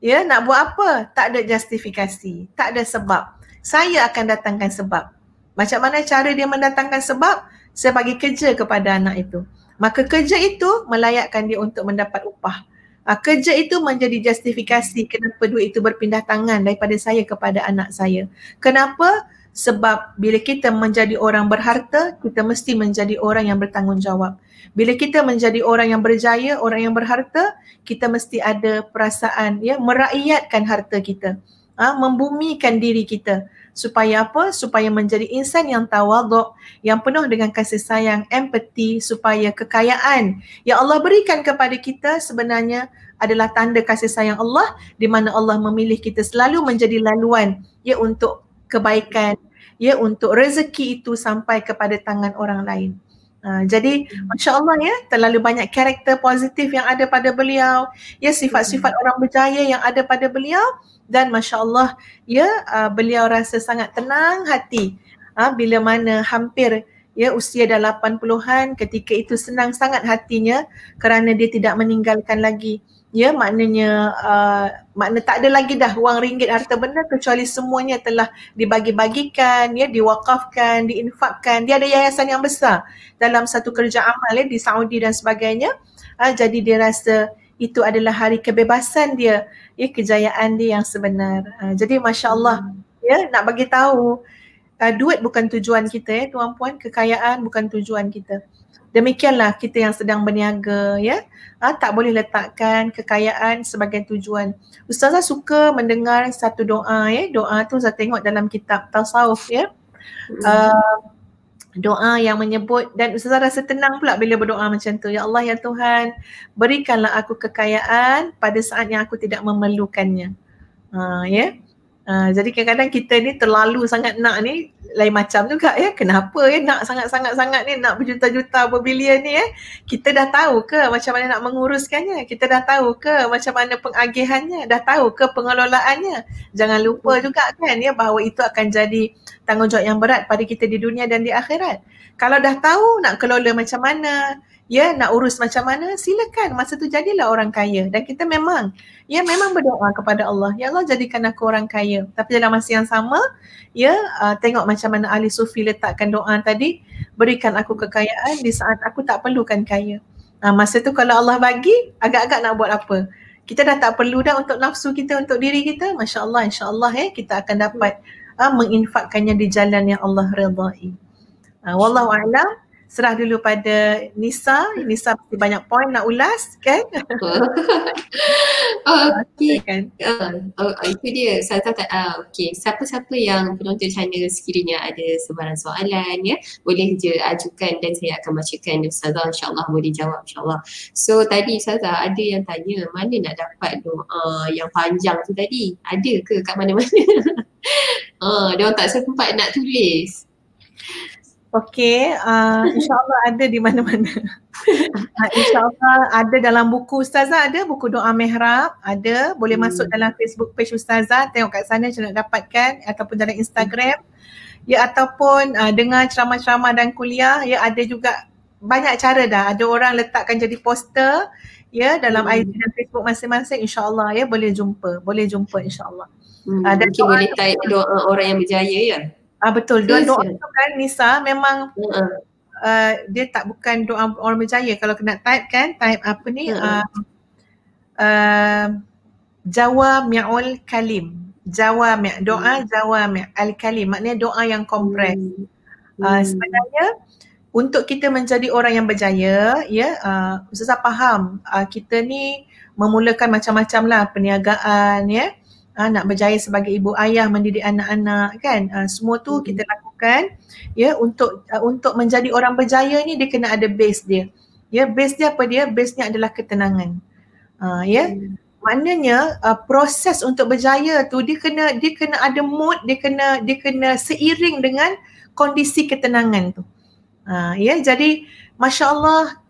Ya, nak buat apa? Tak ada justifikasi, tak ada sebab. Saya akan datangkan sebab. Macam mana cara dia mendatangkan sebab? Saya bagi kerja kepada anak itu. maka kerja itu melayakkan dia untuk mendapat upah. Kerja itu menjadi justifikasi kenapa duit itu berpindah tangan daripada saya kepada anak saya. Kenapa? Sebab bila kita menjadi orang berharta, kita mesti menjadi orang yang bertanggungjawab. Bila kita menjadi orang yang berjaya, orang yang berharta, kita mesti ada perasaan merakyatkan harta kita, membumikan diri kita. Supaya apa? Supaya menjadi insan yang tawaduk, yang penuh dengan kasih sayang, empati, supaya kekayaan yang Allah berikan kepada kita sebenarnya adalah tanda kasih sayang Allah, di mana Allah memilih kita selalu menjadi laluan untuk kebaikan, untuk rezeki itu sampai kepada tangan orang lain. Jadi Masya Allah terlalu banyak karakter positif yang ada pada beliau, sifat-sifat orang berjaya yang ada pada beliau, dan Masya Allah beliau rasa sangat tenang hati bila mana hampir usia dah 80-an, ketika itu senang sangat hatinya kerana dia tidak meninggalkan lagi maknanya makna tak ada lagi dah wang ringgit harta benda, kecuali semuanya telah dibagi-bagikan, diwakafkan, diinfakkan. Dia ada yayasan yang besar dalam satu kerja amal di Saudi dan sebagainya. Jadi dia rasa itu adalah hari kebebasan dia, kejayaan dia yang sebenar. Jadi Masya Allah nak bagi tahu duit bukan tujuan kita tuan-puan, kekayaan bukan tujuan kita. Demikianlah kita yang sedang berniaga tak boleh letakkan kekayaan sebagai tujuan. Ustazah suka mendengar satu doa doa tu saya tengok dalam kitab tasawuf doa yang menyebut, dan Ustazah rasa tenang pula bila berdoa macam tu. Ya Allah ya Tuhan, berikanlah aku kekayaan pada saat yang aku tidak memerlukannya. Jadi kadang-kadang kita ni terlalu sangat nak ni, lain macam juga kenapa nak sangat-sangat ni, nak berjuta-juta, berbilion ni kita dah tahu ke macam mana nak menguruskannya, kita dah tahu ke macam mana pengagihannya, dah tahu ke pengelolaannya. Jangan lupa juga kan bahawa itu akan jadi tanggungjawab yang berat pada kita di dunia dan di akhirat. Kalau dah tahu nak kelola macam mana, nak urus macam mana, silakan masa tu jadilah orang kaya. Dan kita memang berdoa kepada Allah, ya Allah jadikan aku orang kaya. Tapi dalam masa yang sama tengok macam mana ahli sufi letakkan doa tadi, berikan aku kekayaan di saat aku tak perlukan kaya. Masa tu kalau Allah bagi, agak-agak nak buat apa? Kita dah tak perlu dah untuk nafsu kita, untuk diri kita. Masya Allah, insya-Allah kita akan dapat menginfakkannya di jalan yang Allah redai. Wallahu a'lam. Serah dulu pada Nisa. Nisa mesti banyak poin nak ulas kan? Okey. Itu dia. Okey. Siapa-siapa yang penonton channel sekiranya ada sebarang soalan boleh je ajukan dan saya akan bacakan. Ustazah insya-Allah boleh jawab insya-Allah. So tadi Ustazah ada yang tanya mana nak dapat doa yang panjang tu tadi? Ada ke kat mana-mana? Dia orang tak sempat nak tulis. Okey, insya-Allah ada di mana-mana. InsyaAllah ada dalam buku Ustazah, ada buku doa mihrab, ada, boleh masuk dalam Facebook page Ustazah, tengok kat sana macam nak dapatkan, ataupun dalam Instagram, ataupun dengar ceramah-ceramah dan kuliah, ada juga banyak cara dah. Ada orang letakkan jadi poster dalam IG dan Facebook masing-masing, insyaAllah boleh jumpa insyaAllah. Dan mungkin boleh type doa orang yang berjaya betul, doa tu kan Nisa memang dia tak bukan doa orang berjaya. Kalau kena type apa ni jawami'ul kalim, doa jawami' al-kalim, maknanya doa yang kompres. Sebenarnya untuk kita menjadi orang yang berjaya Ustazah faham kita ni memulakan macam-macam lah perniagaan nak berjaya sebagai ibu ayah, mendidik anak-anak kan, semua tu kita lakukan untuk menjadi orang berjaya ni dia kena ada base dia. Base dia apa dia? Base nya adalah ketenangan. Maknanya proses untuk berjaya tu dia kena ada mood, dia kena seiring dengan kondisi ketenangan tu. Jadi masya-Allah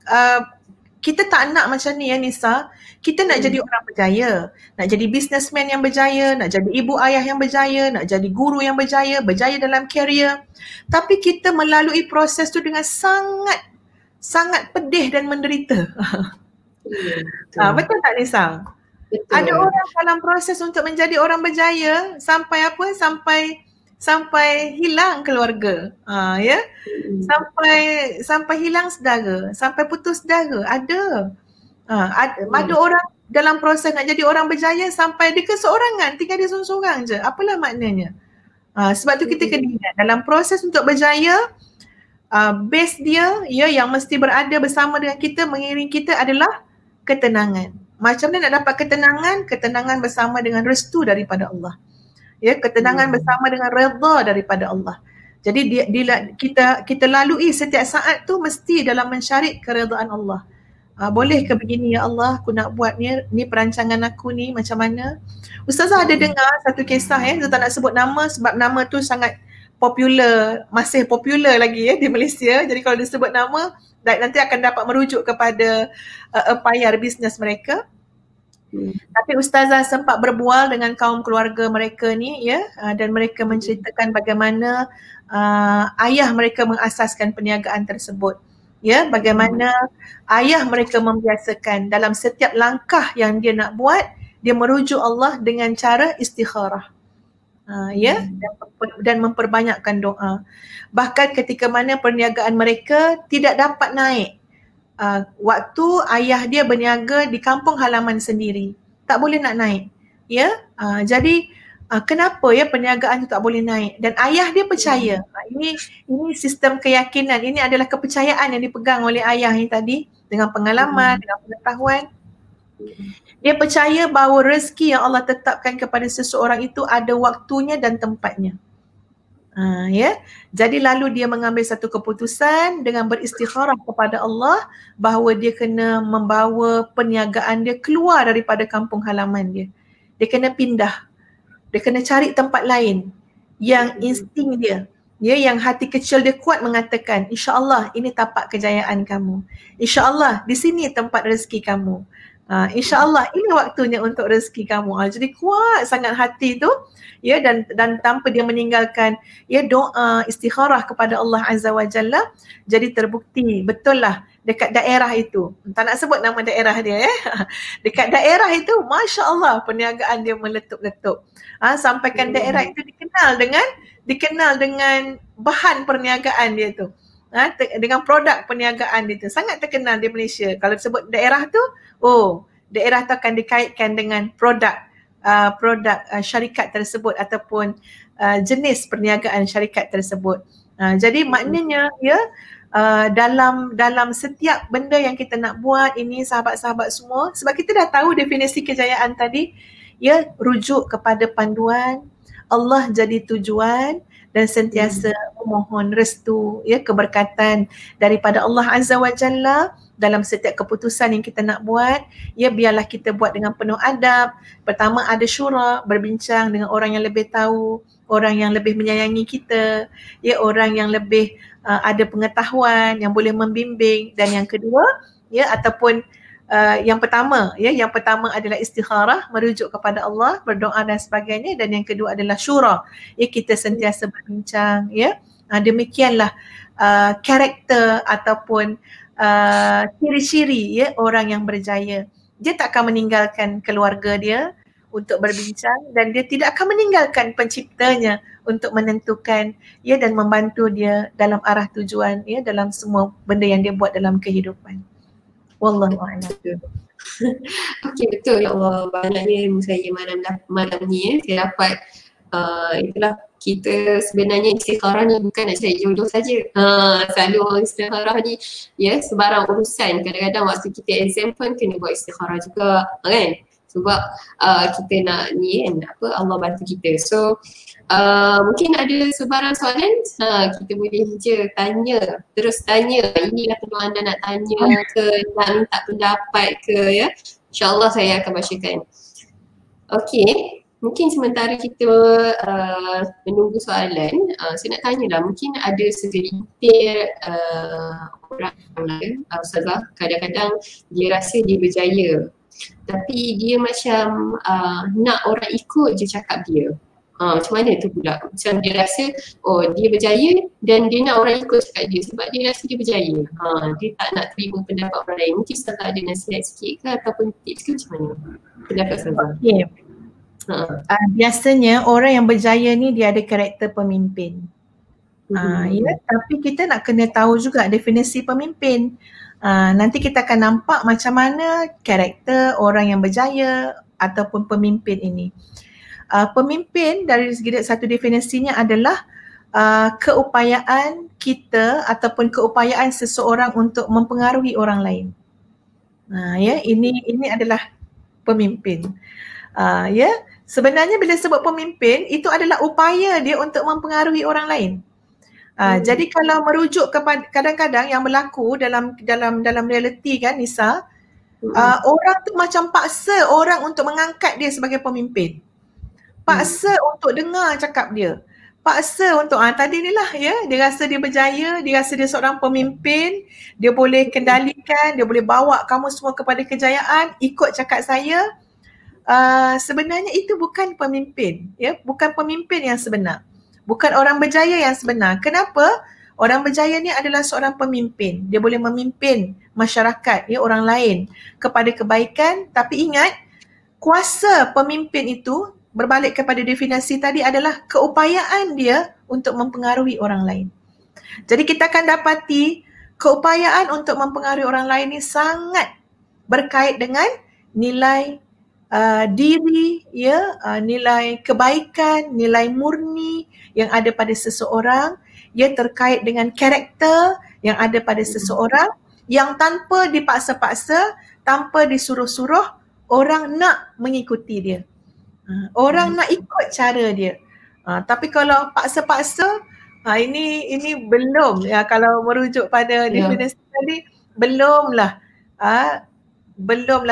kita tak nak macam ni Nisa. Kita nak jadi orang berjaya, nak jadi businessman yang berjaya, nak jadi ibu ayah yang berjaya, nak jadi guru yang berjaya dalam career. Tapi kita melalui proses tu dengan sangat pedih dan menderita. Betul tak Nisa? Betul. Ada orang dalam proses untuk menjadi orang berjaya sampai sampai hilang keluarga. Ya. Sampai hilang saudara, sampai putus saudara. Ada. Ada orang dalam proses nak jadi orang berjaya sampai dia keseorangan, tinggal dia seorang-seorang je. Apalah maknanya? Sebab tu kita kena ingat dalam proses untuk berjaya, base dia ya yang mesti berada bersama dengan kita, mengiring kita adalah ketenangan. Macam mana nak dapat ketenangan? Ketenangan bersama dengan restu daripada Allah. Ya, ketenangan bersama dengan redha daripada Allah. Jadi kita lalui setiap saat tu mesti dalam mencari keredaan Allah. Boleh ke begini ya Allah, aku nak buat ni perancangan aku ni macam mana? Ustazah ada dengar satu kisah saya tak nak sebut nama sebab nama tu sangat popular, masih popular lagi di Malaysia. Jadi kalau disebut nama nanti akan dapat merujuk kepada empayar bisnes mereka. Tapi Ustazah sempat berbual dengan kaum keluarga mereka ni ya, dan mereka menceritakan bagaimana ayah mereka mengasaskan perniagaan tersebut. Ya, bagaimana ayah mereka membiasakan dalam setiap langkah yang dia nak buat, dia merujuk Allah dengan cara istikharah. Ya, dan memperbanyakkan doa. Bahkan ketika mana perniagaan mereka tidak dapat naik, waktu ayah dia berniaga di kampung halaman sendiri, tak boleh nak naik. Ya, jadi kenapa ya perniagaan itu tak boleh naik? Dan ayah dia percaya. Ini sistem keyakinan. Ini adalah kepercayaan yang dipegang oleh ayah ini tadi dengan pengalaman, dengan pengetahuan. Dia percaya bahawa rezeki yang Allah tetapkan kepada seseorang itu ada waktunya dan tempatnya. Ya, jadi lalu dia mengambil satu keputusan dengan beristikharah kepada Allah bahawa dia kena membawa perniagaan dia keluar daripada kampung halaman dia. Dia kena pindah. Dia kena cari tempat lain yang insting dia, ya, yang hati kecil dia kuat mengatakan, insya-Allah ini tapak kejayaan kamu. Insya-Allah di sini tempat rezeki kamu. Insya-Allah ini waktunya untuk rezeki kamu. Jadi kuat sangat hati tu, ya, dan tanpa dia meninggalkan ya doa istikharah kepada Allah Azza wa Jalla, jadi terbukti betul lah dekat daerah itu. Tak nak sebut nama daerah dia ya. Dekat daerah itu masya-Allah perniagaan dia meletup-letup. Sampaikan daerah itu dikenal dengan bahan perniagaan dia tu. Dengan produk perniagaan dia tu sangat terkenal di Malaysia. Kalau sebut daerah tu, daerah tu akan dikaitkan dengan produk syarikat tersebut ataupun jenis perniagaan syarikat tersebut. Jadi maknanya ya, dalam setiap benda yang kita nak buat ini sahabat-sahabat semua, sebab kita dah tahu definisi kejayaan tadi, ya, rujuk kepada panduan Allah jadi tujuan dan sentiasa memohon restu, ya, keberkatan daripada Allah Azza wa Jalla dalam setiap keputusan yang kita nak buat. Ya, biarlah kita buat dengan penuh adab. Pertama ada syura, berbincang dengan orang yang lebih tahu, orang yang lebih menyayangi kita, ya, orang yang lebih ada pengetahuan yang boleh membimbing. Dan yang kedua, ya, ataupun yang pertama adalah istikharah, merujuk kepada Allah, berdoa dan sebagainya. Dan yang kedua adalah syura, ya, kita sentiasa berbincang, ya. Demikianlah karakter ataupun ciri-ciri ya orang yang berjaya. Dia tak akan meninggalkan keluarga dia untuk berbincang, dan dia tidak akan meninggalkan penciptanya untuk menentukan, ya, dan membantu dia dalam arah tujuan, ya, dalam semua benda yang dia buat dalam kehidupan. Wallahu a'lam. Okey, betul ya Allah. Banyaknya ilmu saya malam ni saya dapat itulah, kita sebenarnya istikharah ni bukan nak cari jodoh saja. Selalu orang istikharah ni ya sebarang urusan. Kadang-kadang waktu kita exam pun kena buat istikharah juga kan. Sebab kita nak ni kan, Allah bantu kita. So mungkin ada sebarang soalan, kita boleh je tanya, terus tanya. Inilah kalau anda nak tanya ke, nak minta pendapat ke, ya, InsyaAllah saya akan bacakan. Okey, mungkin sementara kita menunggu soalan, saya nak tanya lah, mungkin ada segelintir orang lain, Ustazah, kadang-kadang dia rasa dia berjaya, tapi dia macam nak orang ikut je cakap dia. Macam mana tu pula? Macam dia rasa dia berjaya dan dia nak orang ikut cakap dia sebab dia rasa dia berjaya. Dia tak nak terima pendapat orang lain. Mungkin Ustazah ada nasihat sikit ke ataupun tips ke macam mana? Pendapat Ustazah. Okay. Biasanya orang yang berjaya ni dia ada karakter pemimpin. Ya, tapi kita nak kena tahu juga definisi pemimpin. Nanti kita akan nampak macam mana karakter orang yang berjaya ataupun pemimpin ini. Pemimpin dari segi satu definisinya adalah keupayaan kita ataupun keupayaan seseorang untuk mempengaruhi orang lain. Ya, ini adalah pemimpin. Ya, sebenarnya bila sebut pemimpin itu adalah upaya dia untuk mempengaruhi orang lain. Jadi kalau merujuk kepada kadang-kadang yang berlaku dalam realiti kan Nisa, orang tu macam paksa orang untuk mengangkat dia sebagai pemimpin. Paksa untuk dengar cakap dia. Paksa untuk tadi ni lah ya, dia rasa dia berjaya, dia rasa dia seorang pemimpin, dia boleh kendalikan, dia boleh bawa kamu semua kepada kejayaan, ikut cakap saya. Sebenarnya itu bukan pemimpin, ya, bukan pemimpin yang sebenar. Bukan orang berjaya yang sebenar. Kenapa? Orang berjaya ni adalah seorang pemimpin. Dia boleh memimpin masyarakat, ya, orang lain kepada kebaikan. Tapi ingat, kuasa pemimpin itu berbalik kepada definisi tadi adalah keupayaan dia untuk mempengaruhi orang lain. Jadi kita akan dapati keupayaan untuk mempengaruhi orang lain ni sangat berkait dengan nilai diri, ya, nilai kebaikan, nilai murni yang ada pada seseorang, ia terkait dengan karakter yang ada pada seseorang yang tanpa dipaksa-paksa, tanpa disuruh-suruh, orang nak mengikuti dia. Orang nak ikut cara dia. Tapi kalau paksa-paksa, ini belum, ya, kalau merujuk pada definisi tadi, belumlah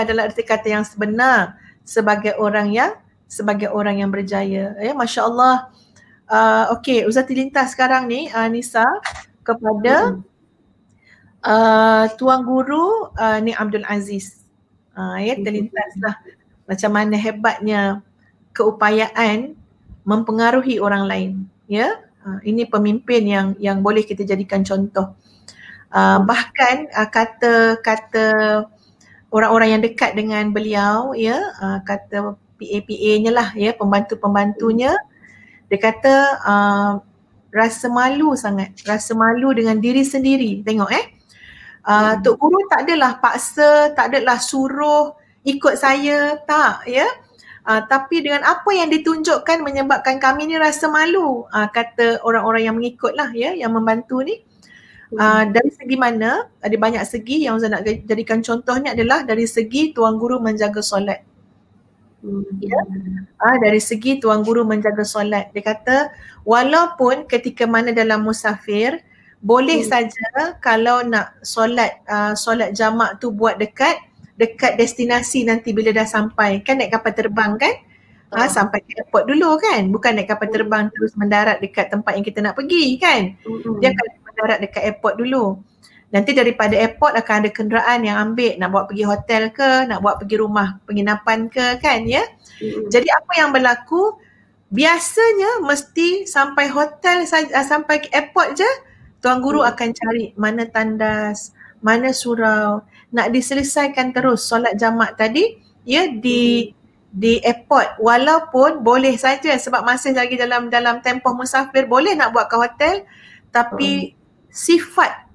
dalam arti kata yang sebenar sebagai orang yang berjaya. Ya, Masya Allah. Okey, Uzati lintas sekarang ni Nisa kepada Tuan Guru ni Abdul Aziz. Ya, terlintaslah macam mana hebatnya keupayaan mempengaruhi orang lain. Ya, ini pemimpin yang boleh kita jadikan contoh. Bahkan kata orang-orang yang dekat dengan beliau, ya, kata PA-PA-nya lah, ya, pembantu-pembantunya, dia kata rasa malu sangat, rasa malu dengan diri sendiri. Tengok Tok Guru tak adalah paksa, tak adalah suruh ikut saya, tak, ya. Tapi dengan apa yang ditunjukkan menyebabkan kami ni rasa malu, kata orang-orang yang mengikut lah, ya, yang membantu ni. Dari segi mana? Ada banyak segi. Yang saya nak jadikan contohnya adalah dari segi Tuan Guru menjaga solat. Ya? Dari segi Tuan Guru menjaga solat. Dia kata walaupun ketika mana dalam musafir, boleh saja kalau nak solat jamak tu buat dekat destinasi nanti bila dah sampai. Kan naik kapal terbang kan? Sampai ke airport dulu kan? Bukan naik kapal terbang terus mendarat dekat tempat yang kita nak pergi kan? Dia akan mendarat dekat airport dulu. Nanti daripada airport akan ada kenderaan yang ambil, nak bawa pergi hotel ke, nak bawa pergi rumah penginapan ke kan, ya. Jadi apa yang berlaku, biasanya mesti sampai hotel sampai ke airport je, Tuan Guru akan cari mana tandas, mana surau, nak diselesaikan terus solat jamak tadi, ya, di airport. Walaupun boleh saja sebab masih lagi dalam tempoh musafir, boleh nak buat ke hotel, tapi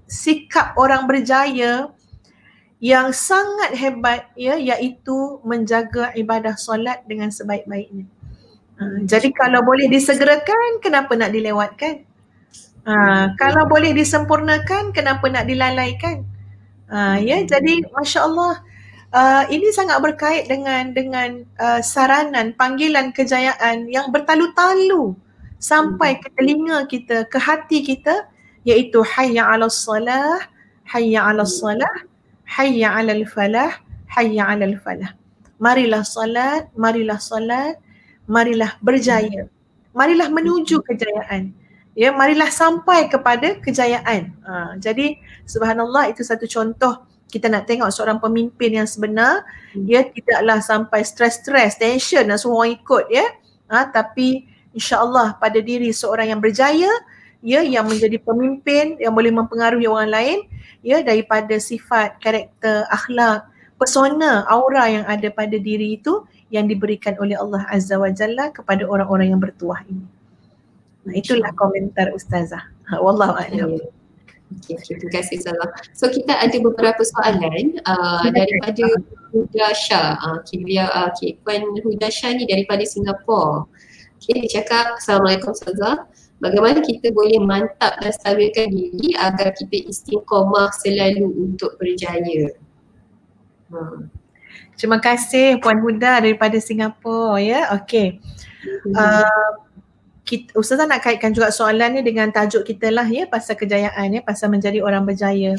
sikap orang berjaya yang sangat hebat, ya, iaitu menjaga ibadah solat dengan sebaik-baiknya. Jadi kalau boleh disegerakan, kenapa nak dilewatkan? Kalau boleh disempurnakan, kenapa nak dilalaikan? Ya, jadi Masya Allah, ini sangat berkait dengan saranan, panggilan kejayaan yang bertalu-talu sampai ke telinga kita, ke hati kita, iaitu hayya 'alas salah, hayya 'alas salah, hayya 'alal falah, hayya 'alal falah. Marilah solat, marilah berjaya. Marilah menuju kejayaan. Ya, marilah sampai kepada kejayaan. Jadi subhanallah, itu satu contoh kita nak tengok seorang pemimpin yang sebenar. Dia tidaklah sampai stres, tension dan semua orang ikut, ya. Tapi insya-Allah pada diri seorang yang berjaya, ya, yang menjadi pemimpin yang boleh mempengaruhi orang lain, ya, daripada sifat, karakter, akhlak, persona, aura yang ada pada diri itu yang diberikan oleh Allah Azza wa Jalla kepada orang-orang yang bertuah ini. Itulah komentar Ustazah. Wallahu a'lam. Okay, terima kasih Salah. So kita ada beberapa soalan daripada Huda Shah. Puan Huda Shah ni daripada Singapura. Okay, dia cakap, Assalamualaikum Ustazah. Bagaimana kita boleh mantap dan stabilkan diri agar kita istiqomah selalu untuk berjaya? Terima kasih Puan Huda daripada Singapura ya. Okey. Ustazah nak kaitkan juga soalan ni dengan tajuk kita lah ya, pasal kejayaan ya, pasal menjadi orang berjaya.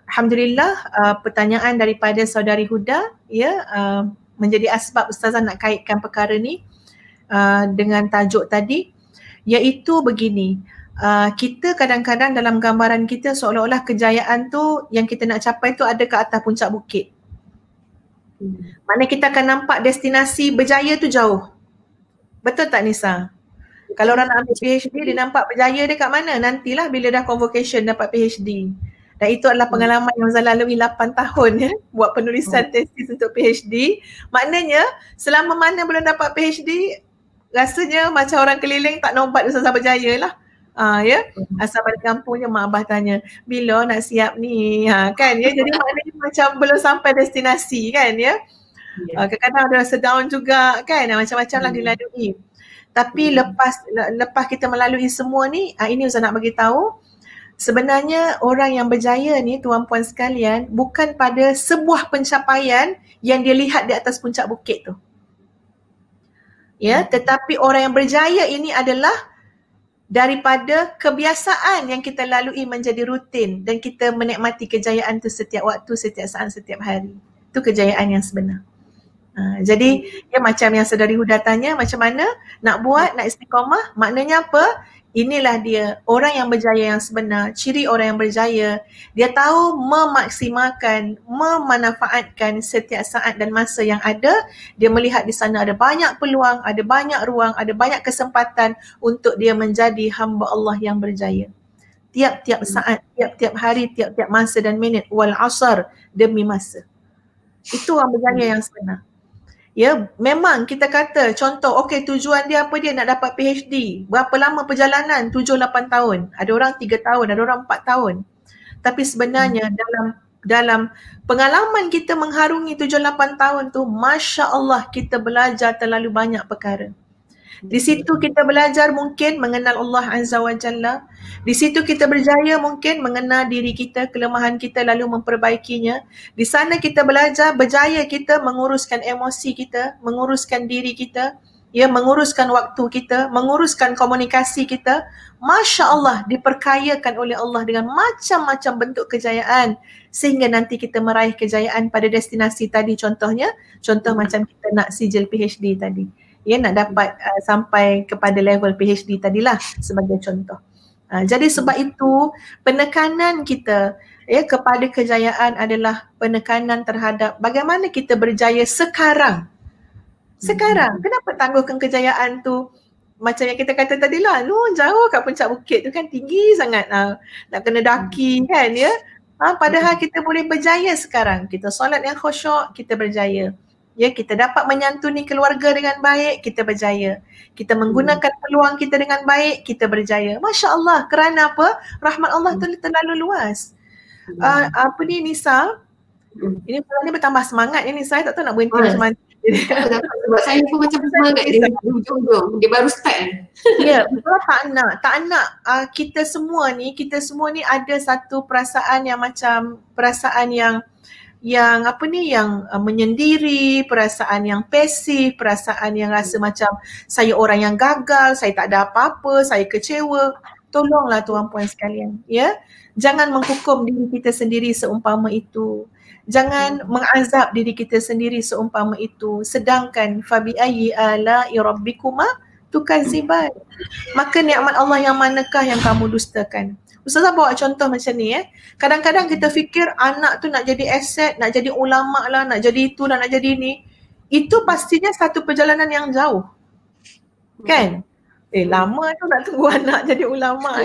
Alhamdulillah pertanyaan daripada saudari Huda ya menjadi asbab Ustazah nak kaitkan perkara ni dengan tajuk tadi, iaitu begini. Kita kadang-kadang dalam gambaran kita seolah-olah kejayaan tu yang kita nak capai tu ada ke atas puncak bukit. Mana kita akan nampak destinasi berjaya tu jauh. Betul tak Nisa? Kalau orang nak ambil PhD, dia nampak berjaya dia kat mana? Nantilah bila dah convocation dapat PhD. Dan itu adalah pengalaman yang Zah lalui 8 tahun ya, buat penulisan tesis untuk PhD. Maknanya selama mana belum dapat PhD, rasanya macam orang keliling tak nampak Ustazah berjaya lah. Ya, asal balik kampungnya mak abah tanya, bila nak siap ni? Kan ya, jadi maknanya macam belum sampai destinasi kan ya. Kadang-kadang ada rasa down juga kan, macam-macam lah dilalui. Tapi lepas kita melalui semua ni, ini Ustaz nak bagi tahu, sebenarnya orang yang berjaya ni tuan-puan sekalian bukan pada sebuah pencapaian yang dia lihat di atas puncak bukit tu. Ya, tetapi orang yang berjaya ini adalah daripada kebiasaan yang kita lalui menjadi rutin dan kita menikmati kejayaan tu setiap waktu, setiap saat, setiap hari. Itu kejayaan yang sebenar. Jadi ya macam yang saudari Huda tanya, macam mana nak buat, nak istiqamah, maknanya apa? Inilah dia orang yang berjaya yang sebenar. Ciri orang yang berjaya, dia tahu memaksimalkan, memanfaatkan setiap saat dan masa yang ada. Dia melihat di sana ada banyak peluang, ada banyak ruang, ada banyak kesempatan untuk dia menjadi hamba Allah yang berjaya. Tiap-tiap saat, tiap-tiap hari, tiap-tiap masa dan minit, wal asar, demi masa. Itu orang berjaya yang sebenar. Ya, memang kita kata contoh, okey tujuan dia apa, dia nak dapat PhD. Berapa lama perjalanan? 7-8 tahun. Ada orang 3 tahun, ada orang 4 tahun. Tapi sebenarnya dalam pengalaman kita mengharungi 7-8 tahun tu, Masya Allah kita belajar terlalu banyak perkara. Di situ kita belajar mungkin mengenal Allah Azza wa Jalla. Di situ kita berjaya mungkin mengenal diri kita, kelemahan kita lalu memperbaikinya. Di sana kita belajar berjaya kita menguruskan emosi kita, menguruskan diri kita, ya, menguruskan waktu kita, menguruskan komunikasi kita. Masya Allah diperkayakan oleh Allah dengan macam-macam bentuk kejayaan sehingga nanti kita meraih kejayaan pada destinasi tadi. Contoh macam kita nak sijil PhD tadi. Ya, nak dapat sampai kepada level PhD tadilah sebagai contoh. Jadi sebab itu penekanan kita ya kepada kejayaan adalah penekanan terhadap bagaimana kita berjaya sekarang. Sekarang, kenapa tangguhkan kejayaan tu? Macam yang kita kata tadilah, jauh kat puncak bukit tu kan, tinggi sangat, nak kena daki kan ya. Padahal kita boleh berjaya sekarang. Kita solat yang khusyuk, kita berjaya. Ya, kita dapat menyantuni keluarga dengan baik, kita berjaya. Kita menggunakan peluang kita dengan baik, kita berjaya. Masya Allah, kerana apa? Rahmat Allah terlalu luas. Nisa? Ini bulan ni bertambah semangat ni Nisa, tak tahu nak berhenti macam mana. Sebab saya pun macam semangat dia hujung-hujung, dia baru start. Ya, betul, tak nak kita semua ni ada satu perasaan yang macam perasaan yang menyendiri, perasaan yang pasif, perasaan yang rasa macam saya orang yang gagal, saya tak ada apa-apa, saya kecewa. Tolonglah tuan-puan sekalian, ya. Jangan menghukum diri kita sendiri seumpama itu. Jangan mengazab diri kita sendiri seumpama itu. Sedangkan fabi ayyi ala'i rabbikuma tukaziban. Maka nikmat Allah yang manakah yang kamu dustakan? Ustazah bawa contoh macam ni Kadang-kadang kita fikir anak tu nak jadi aset, nak jadi ulama lah, nak jadi itu lah, nak jadi ini. Itu pastinya satu perjalanan yang jauh. Kan? Lama tu nak tunggu anak jadi ulama.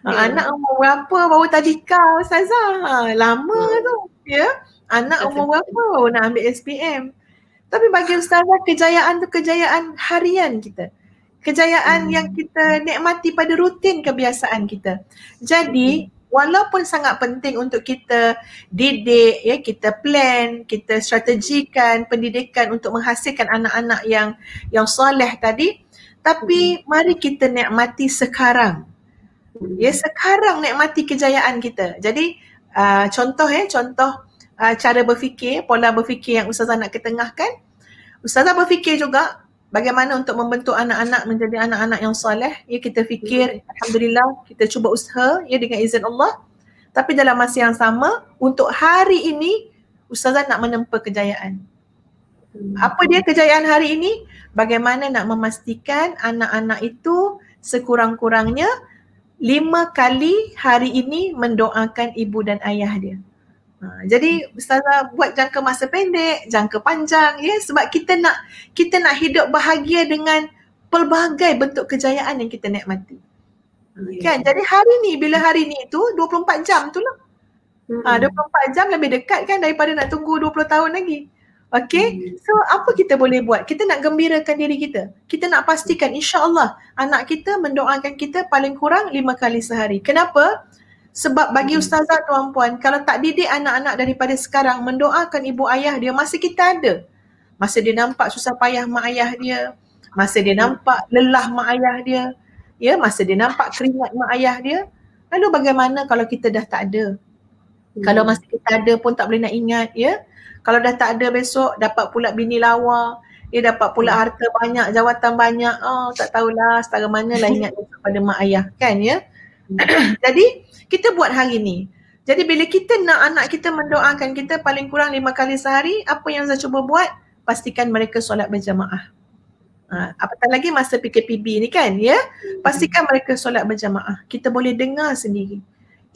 Anak umur berapa baru tadika Ustazah? Lama tu. Ya? Anak umur berapa baru nak ambil SPM? Tapi bagi ustazah, kejayaan tu kejayaan harian kita. Kejayaan yang kita nikmati pada rutin kebiasaan kita. Jadi, walaupun sangat penting untuk kita didik, ya, kita plan, kita strategikan pendidikan untuk menghasilkan anak-anak yang soleh tadi, tapi mari kita nikmati sekarang. Ya, sekarang nikmati kejayaan kita. Jadi, contoh cara berfikir, pola berfikir yang ustazah nak ketengahkan. Ustazah berfikir juga bagaimana untuk membentuk anak-anak menjadi anak-anak yang soleh. Ya, kita fikir, alhamdulillah, kita cuba usaha, ya, dengan izin Allah. Tapi dalam masa yang sama, untuk hari ini ustazah nak menempa kejayaan. Apa dia kejayaan hari ini? Bagaimana nak memastikan anak-anak itu sekurang-kurangnya 5 kali hari ini mendoakan ibu dan ayah dia. Jadi ustazah buat jangka masa pendek, jangka panjang, ya, sebab kita nak hidup bahagia dengan pelbagai bentuk kejayaan yang kita nikmati. Kan? Jadi hari ni, bila hari ni tu 24 jam tu lah. 24 jam lebih dekat kan daripada nak tunggu 20 tahun lagi. Okay, so apa kita boleh buat? Kita nak gembirakan diri kita. Kita nak pastikan insya-Allah anak kita mendoakan kita paling kurang 5 kali sehari. Kenapa? Sebab bagi ustazah tuan-puan, kalau tak didik anak-anak daripada sekarang mendoakan ibu ayah dia masa kita ada, masa dia nampak susah payah mak ayah dia, masa dia nampak lelah mak ayah dia, ya, masa dia nampak keringat mak ayah dia, lalu bagaimana kalau kita dah tak ada? Kalau masa kita ada pun tak boleh nak ingat, ya. Kalau dah tak ada besok dapat pula bini lawa, dia dapat pula harta banyak, jawatan banyak, tak tahulah setara manalah ingat pada mak ayah, kan, ya. Jadi kita buat hari ni. Jadi bila kita nak anak kita mendoakan kita paling kurang 5 kali sehari, apa yang saya cuba buat? Pastikan mereka solat berjamaah. Apatah lagi masa PKPB ni kan, ya. Pastikan mereka solat berjamaah. Kita boleh dengar sendiri.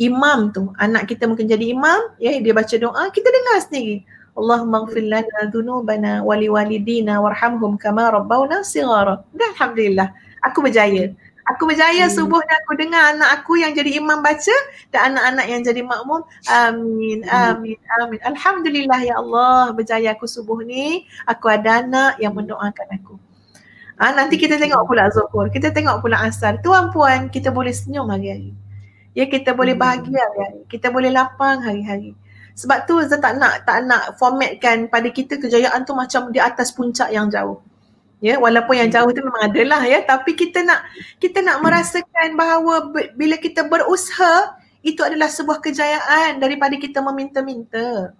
Imam tu, anak kita mungkin jadi imam, ya, dia baca doa, kita dengar sendiri. Allahumma ighfir lana dhunubana wa liwalidina warhamhum kama rabbawna shighara. Dah, alhamdulillah. Aku berjaya. Aku berjaya subuh dan aku dengar anak aku yang jadi imam baca dan anak-anak yang jadi makmum. Amin, amin, amin. Alhamdulillah ya Allah, berjaya aku subuh ni. Aku ada anak yang mendoakan aku. Nanti kita tengok pula Zuhur, kita tengok pula Asar. Tuan puan, kita boleh senyum hari-hari. Ya, kita boleh bahagia hari-hari. Kita boleh lapang hari-hari. Sebab tu saya tak nak formatkan pada kita kejayaan tu macam di atas puncak yang jauh. Ya, walaupun yang jauh tu memang adalah, ya, tapi kita nak merasakan bahawa bila kita berusaha itu adalah sebuah kejayaan daripada kita meminta-minta.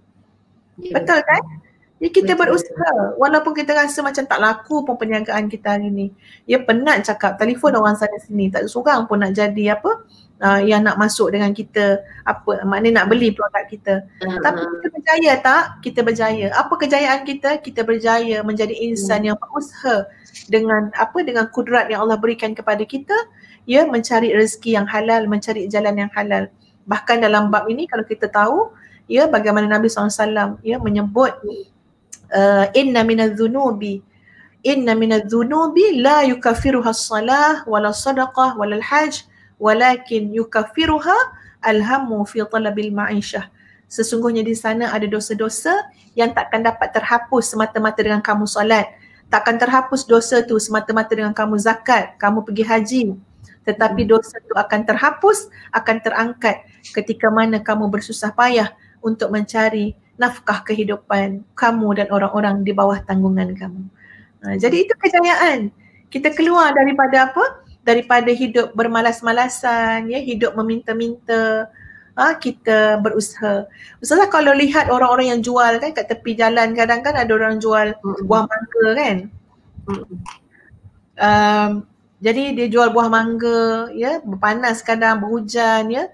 Betul kan? Ya, kita berusaha walaupun kita rasa macam tak laku pun perniagaan kita hari ni. Ya, penat cakap, telefon orang sana sini, tak seorang pun nak jadi apa yang nak masuk dengan kita, apa maknanya nak beli produk kita. Tapi kita berjaya tak? Kita berjaya. Apa kejayaan kita? Kita berjaya menjadi insan yang berusaha dengan kudrat yang Allah berikan kepada kita, ya, mencari rezeki yang halal, mencari jalan yang halal. Bahkan dalam bab ini kalau kita tahu, ya, bagaimana Nabi SAW, ya, menyebut inna minadz-dzunubi la yukaffiruha as-salah wala sadaqah wala al-hajj walakin yukaffiruha al-hammu fi talabil ma'isyah. Sesungguhnya di sana ada dosa-dosa yang takkan dapat terhapus semata-mata dengan kamu solat. Takkan terhapus dosa tu semata-mata dengan kamu zakat, kamu pergi haji. Tetapi dosa tu akan terhapus, akan terangkat ketika mana kamu bersusah payah untuk mencari nafkah kehidupan kamu dan orang-orang di bawah tanggungan kamu. Jadi itu kejayaan. Kita keluar daripada apa? Daripada hidup bermalas-malasan, ya, hidup meminta-minta, kita berusaha. Ustazah kalau lihat orang-orang yang jual kan kat tepi jalan, kadang kan ada orang jual buah mangga kan. Jadi dia jual buah mangga, ya, panas kadang, berhujan, ya.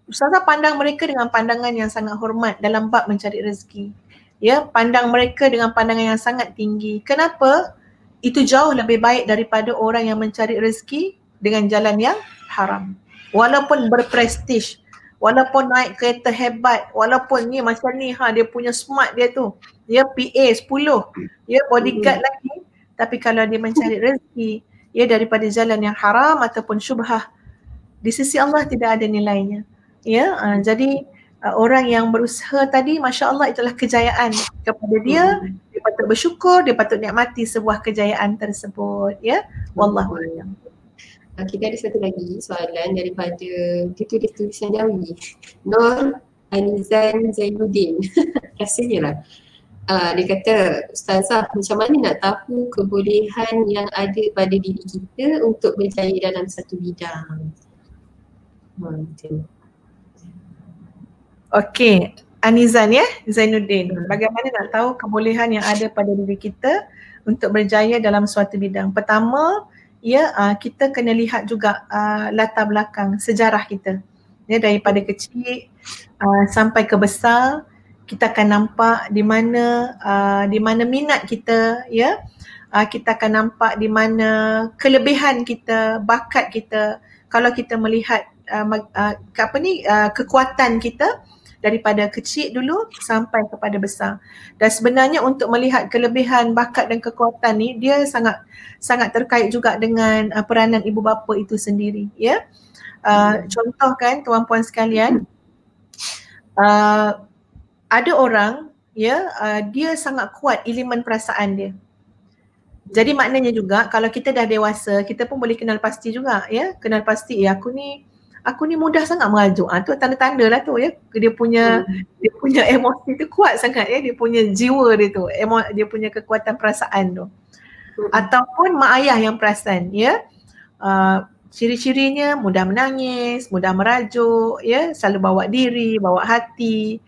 Ustazah pandang mereka dengan pandangan yang sangat hormat dalam bab mencari rezeki. Ya, pandang mereka dengan pandangan yang sangat tinggi. Kenapa? Itu jauh lebih baik daripada orang yang mencari rezeki dengan jalan yang haram. Walaupun berprestij, walaupun naik kereta hebat, walaupun ni macam ni, dia punya smart dia tu, dia PA 10, ya, bodyguard lagi, tapi kalau dia mencari rezeki, ya, daripada jalan yang haram ataupun syubhah, di sisi Allah tidak ada nilainya. Ya, jadi orang yang berusaha tadi, Masya Allah, itulah kejayaan kepada dia dia patut bersyukur, dia patut nikmati sebuah kejayaan tersebut, ya. Wallahu a'lam. Kita ada satu lagi soalan daripada tulis-tulisan Jawi. Nur Anizan Zainuddin. Rasanya lah. Dia kata, Ustazah, macam mana nak tahu kebolehan yang ada pada diri kita untuk berjaya dalam satu bidang? Okey, Anizan ya, Zainuddin. Bagaimana nak tahu kebolehan yang ada pada diri kita untuk berjaya dalam suatu bidang? Pertama, ya, kita kena lihat juga latar belakang sejarah kita. Ya, daripada kecil sampai ke besar, kita akan nampak di mana minat kita, ya. Kita akan nampak di mana kelebihan kita, bakat kita. Kalau kita melihat kekuatan kita daripada kecil dulu sampai kepada besar. Dan sebenarnya untuk melihat kelebihan, bakat dan kekuatan ni, dia sangat terkait juga dengan peranan ibu bapa itu sendiri, ya. Contoh kan tuan-puan sekalian, ada orang, ya, dia sangat kuat elemen perasaan dia. Jadi maknanya juga kalau kita dah dewasa, kita pun boleh kenal pasti juga, ya. Kenal pasti, aku ni mudah sangat merajuk. Tu tanda-tanda lah tu, ya. Dia punya emosi tu kuat sangat, ya. Dia punya jiwa dia tu, dia punya kekuatan perasaan tu. Ataupun mak ayah yang perasan, ya. Ciri-cirinya mudah menangis, mudah merajuk, ya, selalu bawa diri, bawa hati.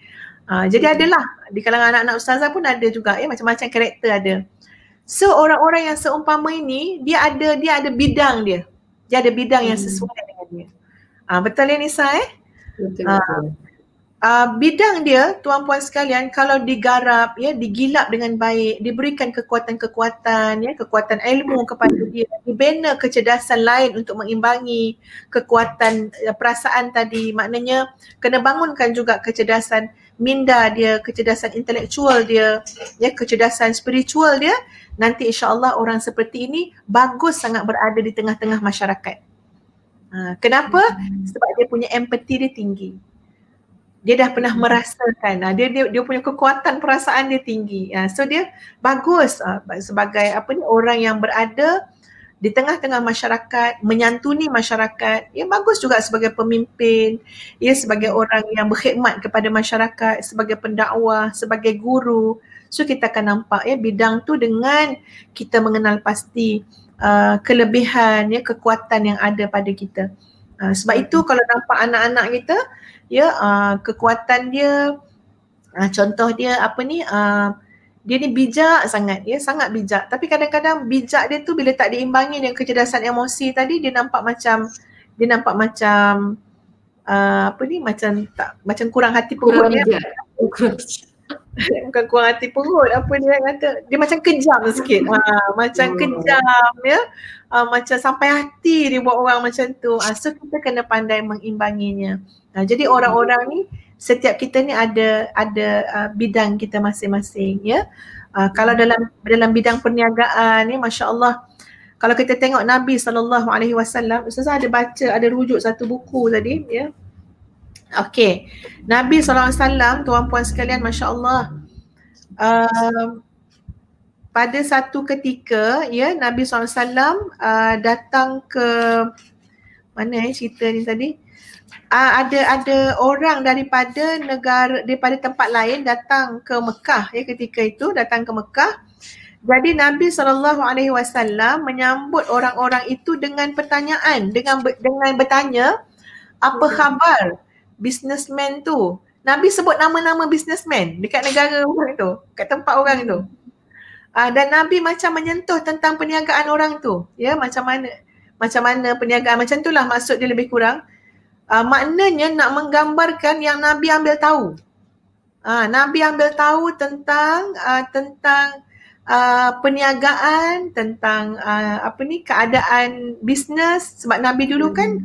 Jadi adalah di kalangan anak-anak ustazah pun ada juga, ya, macam-macam karakter ada. So orang-orang yang seumpama ini, dia ada bidang dia. Dia ada bidang yang sesuai dengan dia. Betul ya Nisa, Betul. Bidang dia, tuan-puan sekalian, kalau digarap, ya, digilap dengan baik, diberikan kekuatan-kekuatan, ya, kekuatan ilmu kepada dia, dibina kecerdasan lain untuk mengimbangi kekuatan perasaan tadi. Maknanya kena bangunkan juga kecerdasan minda dia, kecerdasan intelektual dia, ya, kecerdasan spiritual dia. Nanti insya-Allah orang seperti ini bagus sangat berada di tengah-tengah masyarakat. Kenapa? Sebab dia punya empati dia tinggi. Dia dah pernah merasakan, dia punya kekuatan perasaan dia tinggi. So dia bagus sebagai orang yang berada di tengah-tengah masyarakat, menyantuni masyarakat. Ya, bagus juga sebagai pemimpin, ya, sebagai orang yang berkhidmat kepada masyarakat, sebagai pendakwah, sebagai guru. So kita akan nampak, ya, bidang tu dengan kita mengenal pasti kelebihan, ya, kekuatan yang ada pada kita. Sebab itu kalau nampak anak-anak kita, ya, kekuatan dia, contoh dia dia ni bijak sangat, ya, sangat bijak. Tapi kadang-kadang bijak dia tu bila tak diimbangi dengan kecerdasan emosi tadi, dia nampak macam macam kurang hati perut, ya. Bukan kurang hati perut, dia kata, dia macam kejam sikit. Macam kejam, ya. Macam sampai hati dia buat orang macam tu. So kita kena pandai mengimbanginya. Jadi orang-orang ni, setiap kita ni ada bidang kita masing-masing, ya. Kalau dalam bidang perniagaan ni, masya-Allah, kalau kita tengok Nabi SAW, Ustazah ada rujuk satu buku tadi, ya. Okey, Nabi SAW, tuan-puan sekalian, masya-Allah, pada satu ketika, ya, Nabi SAW datang ke mana cerita ni tadi? Ada orang daripada tempat lain datang ke Mekah, ya, ketika itu datang ke Mekah. Jadi Nabi SAW menyambut orang-orang itu dengan pertanyaan, dengan bertanya, apa khabar businessman tu? Nabi sebut nama-nama businessman dekat negara orang tu, kat tempat orang tu. Dan Nabi macam menyentuh tentang perniagaan orang tu, ya, macam mana perniagaan, macam itulah maksud dia lebih kurang. Maknanya nak menggambarkan yang Nabi ambil tahu. Nabi ambil tahu tentang perniagaan, tentang keadaan bisnes, sebab Nabi dulu kan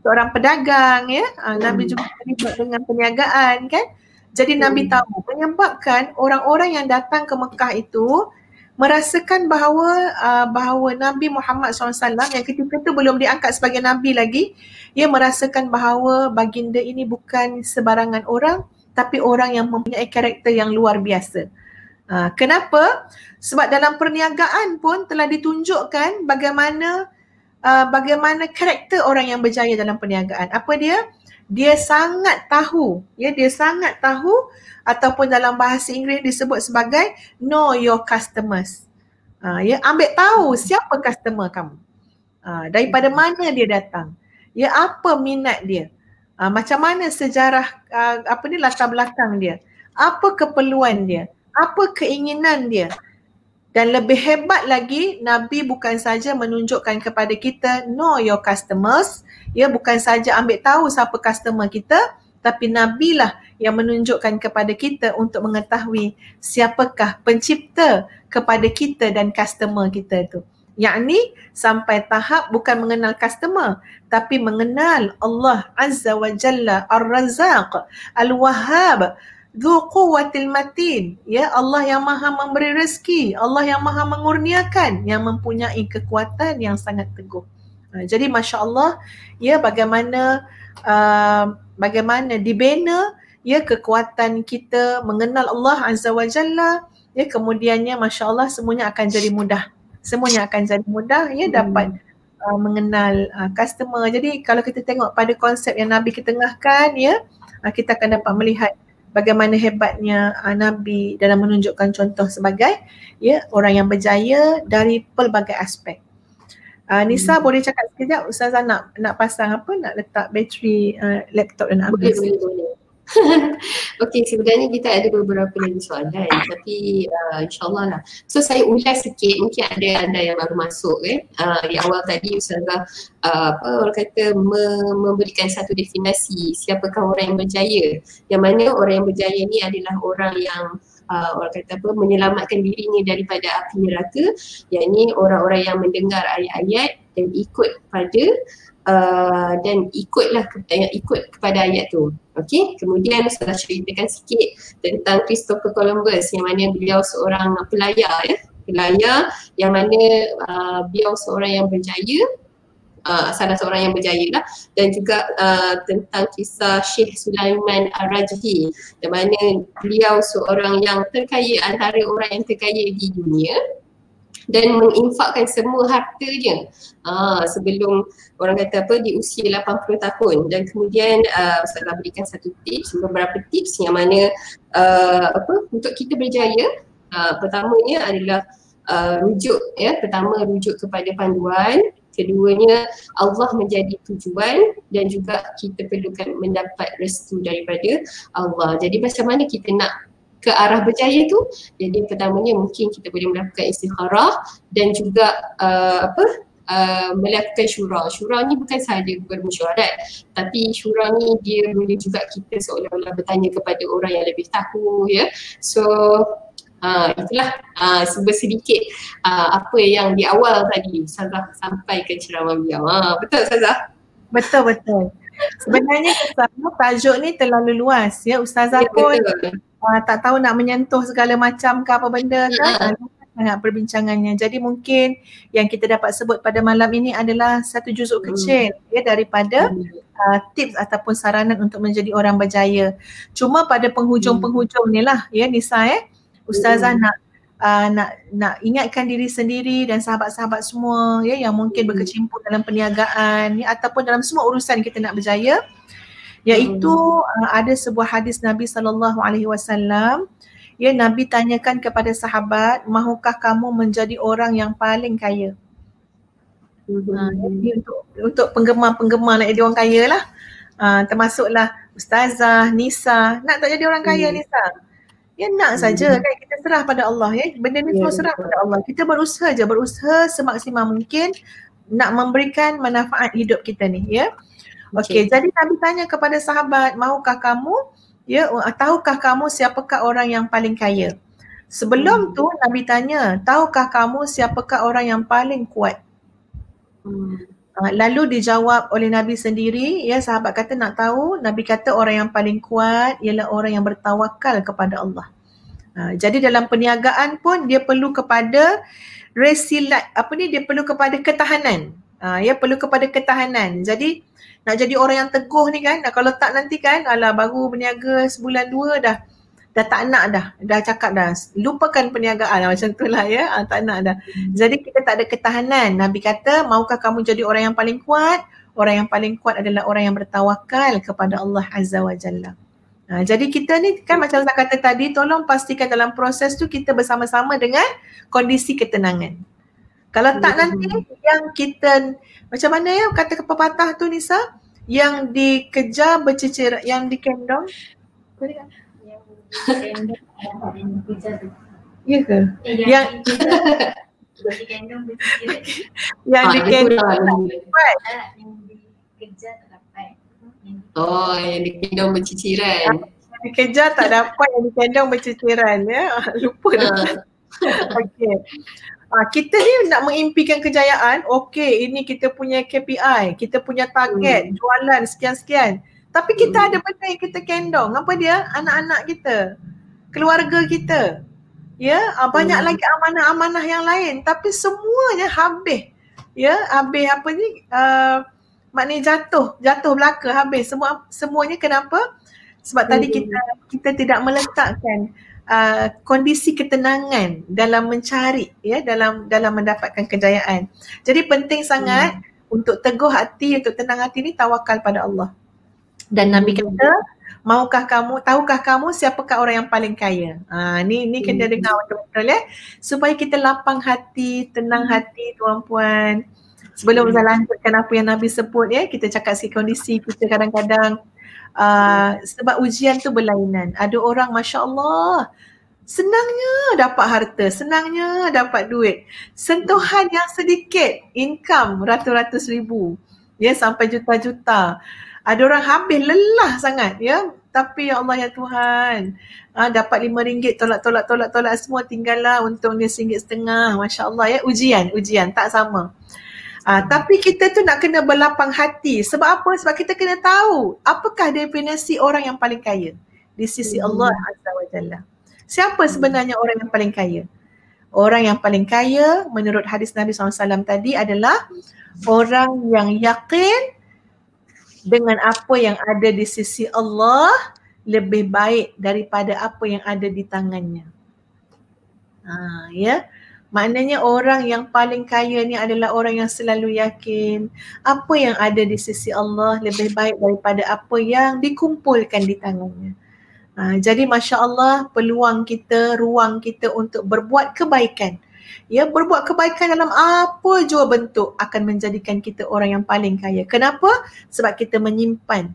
seorang pedagang, ya. Nabi juga terlibat dengan perniagaan, kan. Jadi Nabi tahu, menyebabkan orang-orang yang datang ke Mekah itu merasakan bahawa Nabi Muhammad SAW yang ketika itu belum diangkat sebagai Nabi lagi, ia merasakan bahawa baginda ini bukan sebarangan orang, tapi orang yang mempunyai karakter yang luar biasa. Kenapa? Sebab dalam perniagaan pun telah ditunjukkan bagaimana karakter orang yang berjaya dalam perniagaan. Apa dia? Dia sangat tahu, dia sangat tahu, ataupun dalam bahasa Inggeris disebut sebagai know your customers. Ambil tahu siapa customer kamu. Daripada mana dia datang. Apa minat dia. Macam mana sejarah latar belakang dia. Apa keperluan dia. Apa keinginan dia. Dan lebih hebat lagi, Nabi bukan saja menunjukkan kepada kita know your customers, bukan saja ambil tahu siapa customer kita, tapi Nabi lah yang menunjukkan kepada kita untuk mengetahui siapakah pencipta kepada kita dan customer kita tu. Yakni sampai tahap bukan mengenal customer, tapi mengenal Allah Azza wa Jalla Ar-Razzaq, Al-Wahhab, Dhu quwwatil matin, Allah yang maha memberi rezeki, Allah yang maha mengurniakan, yang mempunyai kekuatan yang sangat teguh. Jadi Masya Allah, bagaimana dibina kekuatan kita mengenal Allah Azza wa Jalla, kemudiannya Masya Allah semuanya akan jadi mudah. Dapat mengenal customer. Jadi kalau kita tengok pada konsep yang Nabi ketengahkan, kita akan dapat melihat bagaimana hebatnya Nabi dalam menunjukkan contoh sebagai orang yang berjaya dari pelbagai aspek. Nisa boleh cakap sekejap? Ustazah nak pasang nak letak bateri laptop dan nak habis. Boleh. Okey, sebenarnya kita ada beberapa lagi soalan, tapi insyaAllah lah. So saya ulas sikit, mungkin ada anda yang baru masuk di awal tadi Ustazah orang kata memberikan satu definisi siapakah orang yang berjaya. Yang mana orang yang berjaya ni adalah orang yang orang kata menyelamatkan dirinya daripada api neraka, yakni orang-orang yang mendengar ayat-ayat dan ikut pada ikut kepada ayat tu. Okey, kemudian saya ceritakan sikit tentang Christopher Columbus, yang mana beliau seorang pelayar yang mana beliau seorang yang berjaya, salah seorang yang berjaya lah, dan juga tentang kisah Syekh Sulaiman Ar-Rajhi, yang mana beliau seorang yang terkaya, antara orang yang terkaya di dunia, dan menginfakkan semua hartanya sebelum orang kata di usia 80 tahun. Dan kemudian saya berikan beberapa tips yang mana untuk kita berjaya. Pertamanya adalah rujuk kepada panduan. Keduanya, Allah menjadi tujuan, dan juga kita perlukan mendapat restu daripada Allah. Jadi macam mana kita nak ke arah berjaya tu? Jadi pertamanya mungkin kita boleh melakukan istikharah dan juga melakukan syura. Syura ni bukan sahaja bermesyuarat, tapi syura ni dia boleh juga kita seolah-olah bertanya kepada orang yang lebih tahu, So itulah sedikit apa yang di awal tadi Ustazah sampaikan ceramah beliau. Betul Ustazah? Betul. Sebenarnya tajuk ni terlalu luas, Ustazah pun tak tahu nak menyentuh segala macam ke apa benda kan, sangat perbincangannya. Jadi mungkin yang kita dapat sebut pada malam ini adalah satu juzuk kecil daripada tips ataupun saranan untuk menjadi orang berjaya. Cuma pada penghujung-penghujung ni lah Nisa, Ustazah nak ingatkan diri sendiri dan sahabat-sahabat semua yang mungkin berkecimpung dalam perniagaan ataupun dalam semua urusan kita nak berjaya, iaitu ada sebuah hadis Nabi SAW. Nabi tanyakan kepada sahabat, mahukah kamu menjadi orang yang paling kaya? Jadi untuk penggemar-penggemar nak jadi orang kaya lah, termasuklah Ustazah, Nisa. Nak tak jadi orang kaya Nisa? Nak saja kan, kita serah pada Allah benda ni semua serah pada Allah. Kita berusaha semaksimal mungkin nak memberikan manfaat hidup kita ni. Okey, jadi Nabi tanya kepada sahabat, mahukah kamu tahukah kamu siapakah orang yang paling kaya? Sebelum tu Nabi tanya, tahukah kamu siapakah orang yang paling kuat? Lalu dijawab oleh Nabi sendiri, sahabat kata nak tahu, Nabi kata orang yang paling kuat ialah orang yang bertawakal kepada Allah. Jadi dalam perniagaan pun dia perlu kepada dia perlu kepada ketahanan. Perlu kepada ketahanan. Jadi nak jadi orang yang teguh ni kan, kalau tak nanti kan baru berniaga sebulan dua dah dah tak nak dah cakap dah, lupakan perniagaan macam tu lah ya, tak nak dah. Jadi kita tak ada ketahanan. Nabi kata, maukah kamu jadi orang yang paling kuat? Orang yang paling kuat adalah orang yang bertawakal kepada Allah Azza wa Jalla. Jadi kita ni kan macam saya kata tadi, tolong pastikan dalam proses tu kita bersama-sama dengan kondisi ketenangan. Kalau tak nanti yang kita, macam mana ya kata pepatah tu Nisa, yang dikejar berceceran, yang dikendong, yang dikejar tu. Ya ke? Yang dikendong berceceran. Yang dikendong dikejar tak dapat. Oh, yang dikendong berciciran. Yang dikejar tak dapat, yang dikendong berceceran ya. Lupa dah. Okey. Kita ni nak mengimpikan kejayaan, okey, ini kita punya KPI, kita punya target, jualan sekian-sekian. Tapi kita ada benda yang kita kendong. Apa dia? Anak-anak kita, keluarga kita. Ya, banyak lagi amanah-amanah yang lain, tapi semuanya habis. Ya, habis apa ni? Maknanya jatuh belaka, habis. Semuanya kenapa? Sebab tadi kita tidak meletakkan kondisi ketenangan dalam mencari, ya, dalam mendapatkan kejayaan. Jadi penting sangat untuk teguh hati, untuk tenang hati ni tawakal pada Allah. Dan Nabi kata, tahukah kamu siapakah orang yang paling kaya? Ni kena dengar betul-betul ya. Supaya kita lapang hati, tenang hati tuan-puan. Sebelum saya lanjutkan apa yang Nabi sebut ya, kita cakap si kondisi kita kadang-kadang sebab ujian tu berlainan. Ada orang Masya Allah senangnya dapat harta, senangnya dapat duit. Sentuhan yang sedikit, income ratus-ratus ribu, ya, sampai juta-juta. Ada orang habis lelah sangat ya, tapi ya Allah ya Tuhan, dapat RM5 tolak semua, tinggallah untung dia RM1.50. Masya Allah ya, ujian tak sama. Tapi kita tu nak kena berlapang hati. Sebab apa? Sebab kita kena tahu apakah definisi orang yang paling kaya di sisi Allah Azza wa Jalla. Siapa sebenarnya orang yang paling kaya? Orang yang paling kaya menurut hadis Nabi SAW tadi adalah orang yang yakin dengan apa yang ada di sisi Allah lebih baik daripada apa yang ada di tangannya. Ya. Maknanya orang yang paling kaya ni adalah orang yang selalu yakin apa yang ada di sisi Allah lebih baik daripada apa yang dikumpulkan di tangannya. Jadi Masya Allah, peluang kita, ruang kita untuk berbuat kebaikan, ya, berbuat kebaikan dalam apa jua bentuk akan menjadikan kita orang yang paling kaya. Kenapa? Sebab kita menyimpan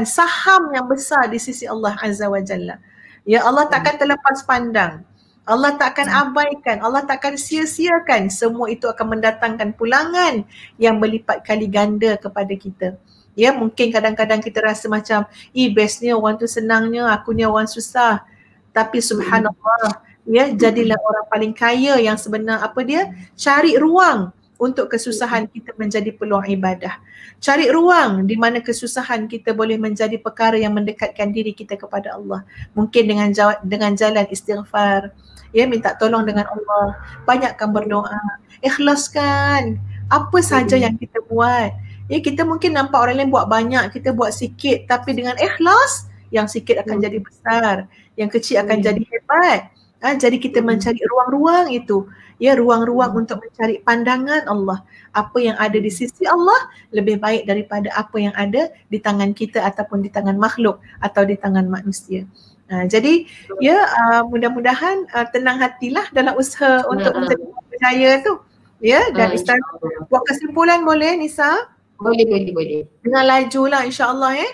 saham yang besar di sisi Allah Azza wa Jalla. Ya, Allah takkan terlepas pandang. Allah tak akan abaikan, Allah tak akan sia-siakan. Semua itu akan mendatangkan pulangan yang berlipat kali ganda kepada kita. Ya, mungkin kadang-kadang kita rasa macam, bestnya orang tu senangnya, aku ni orang susah. Tapi subhanallah, ya, jadilah orang paling kaya yang sebenar apa dia? Cari ruang untuk kesusahan kita menjadi peluang ibadah. Cari ruang di mana kesusahan kita boleh menjadi perkara yang mendekatkan diri kita kepada Allah. Mungkin dengan jalan istighfar, ya, minta tolong dengan Allah, banyakkan berdoa, ikhlaskan apa sahaja yang kita buat. Ya, kita mungkin nampak orang lain buat banyak, kita buat sikit, tapi dengan ikhlas, yang sikit akan jadi besar, yang kecil akan jadi hebat. Jadi kita mencari ruang-ruang itu, ya, ruang-ruang untuk mencari pandangan Allah. Apa yang ada di sisi Allah lebih baik daripada apa yang ada di tangan kita ataupun di tangan makhluk atau di tangan manusia. Jadi ya, mudah-mudahan tenang hatilah dalam usaha untuk menjadi berjaya tu. Ya, dan Ustaz buat kesimpulan boleh Nisa? Boleh. Dengan laju lah insya-Allah ya.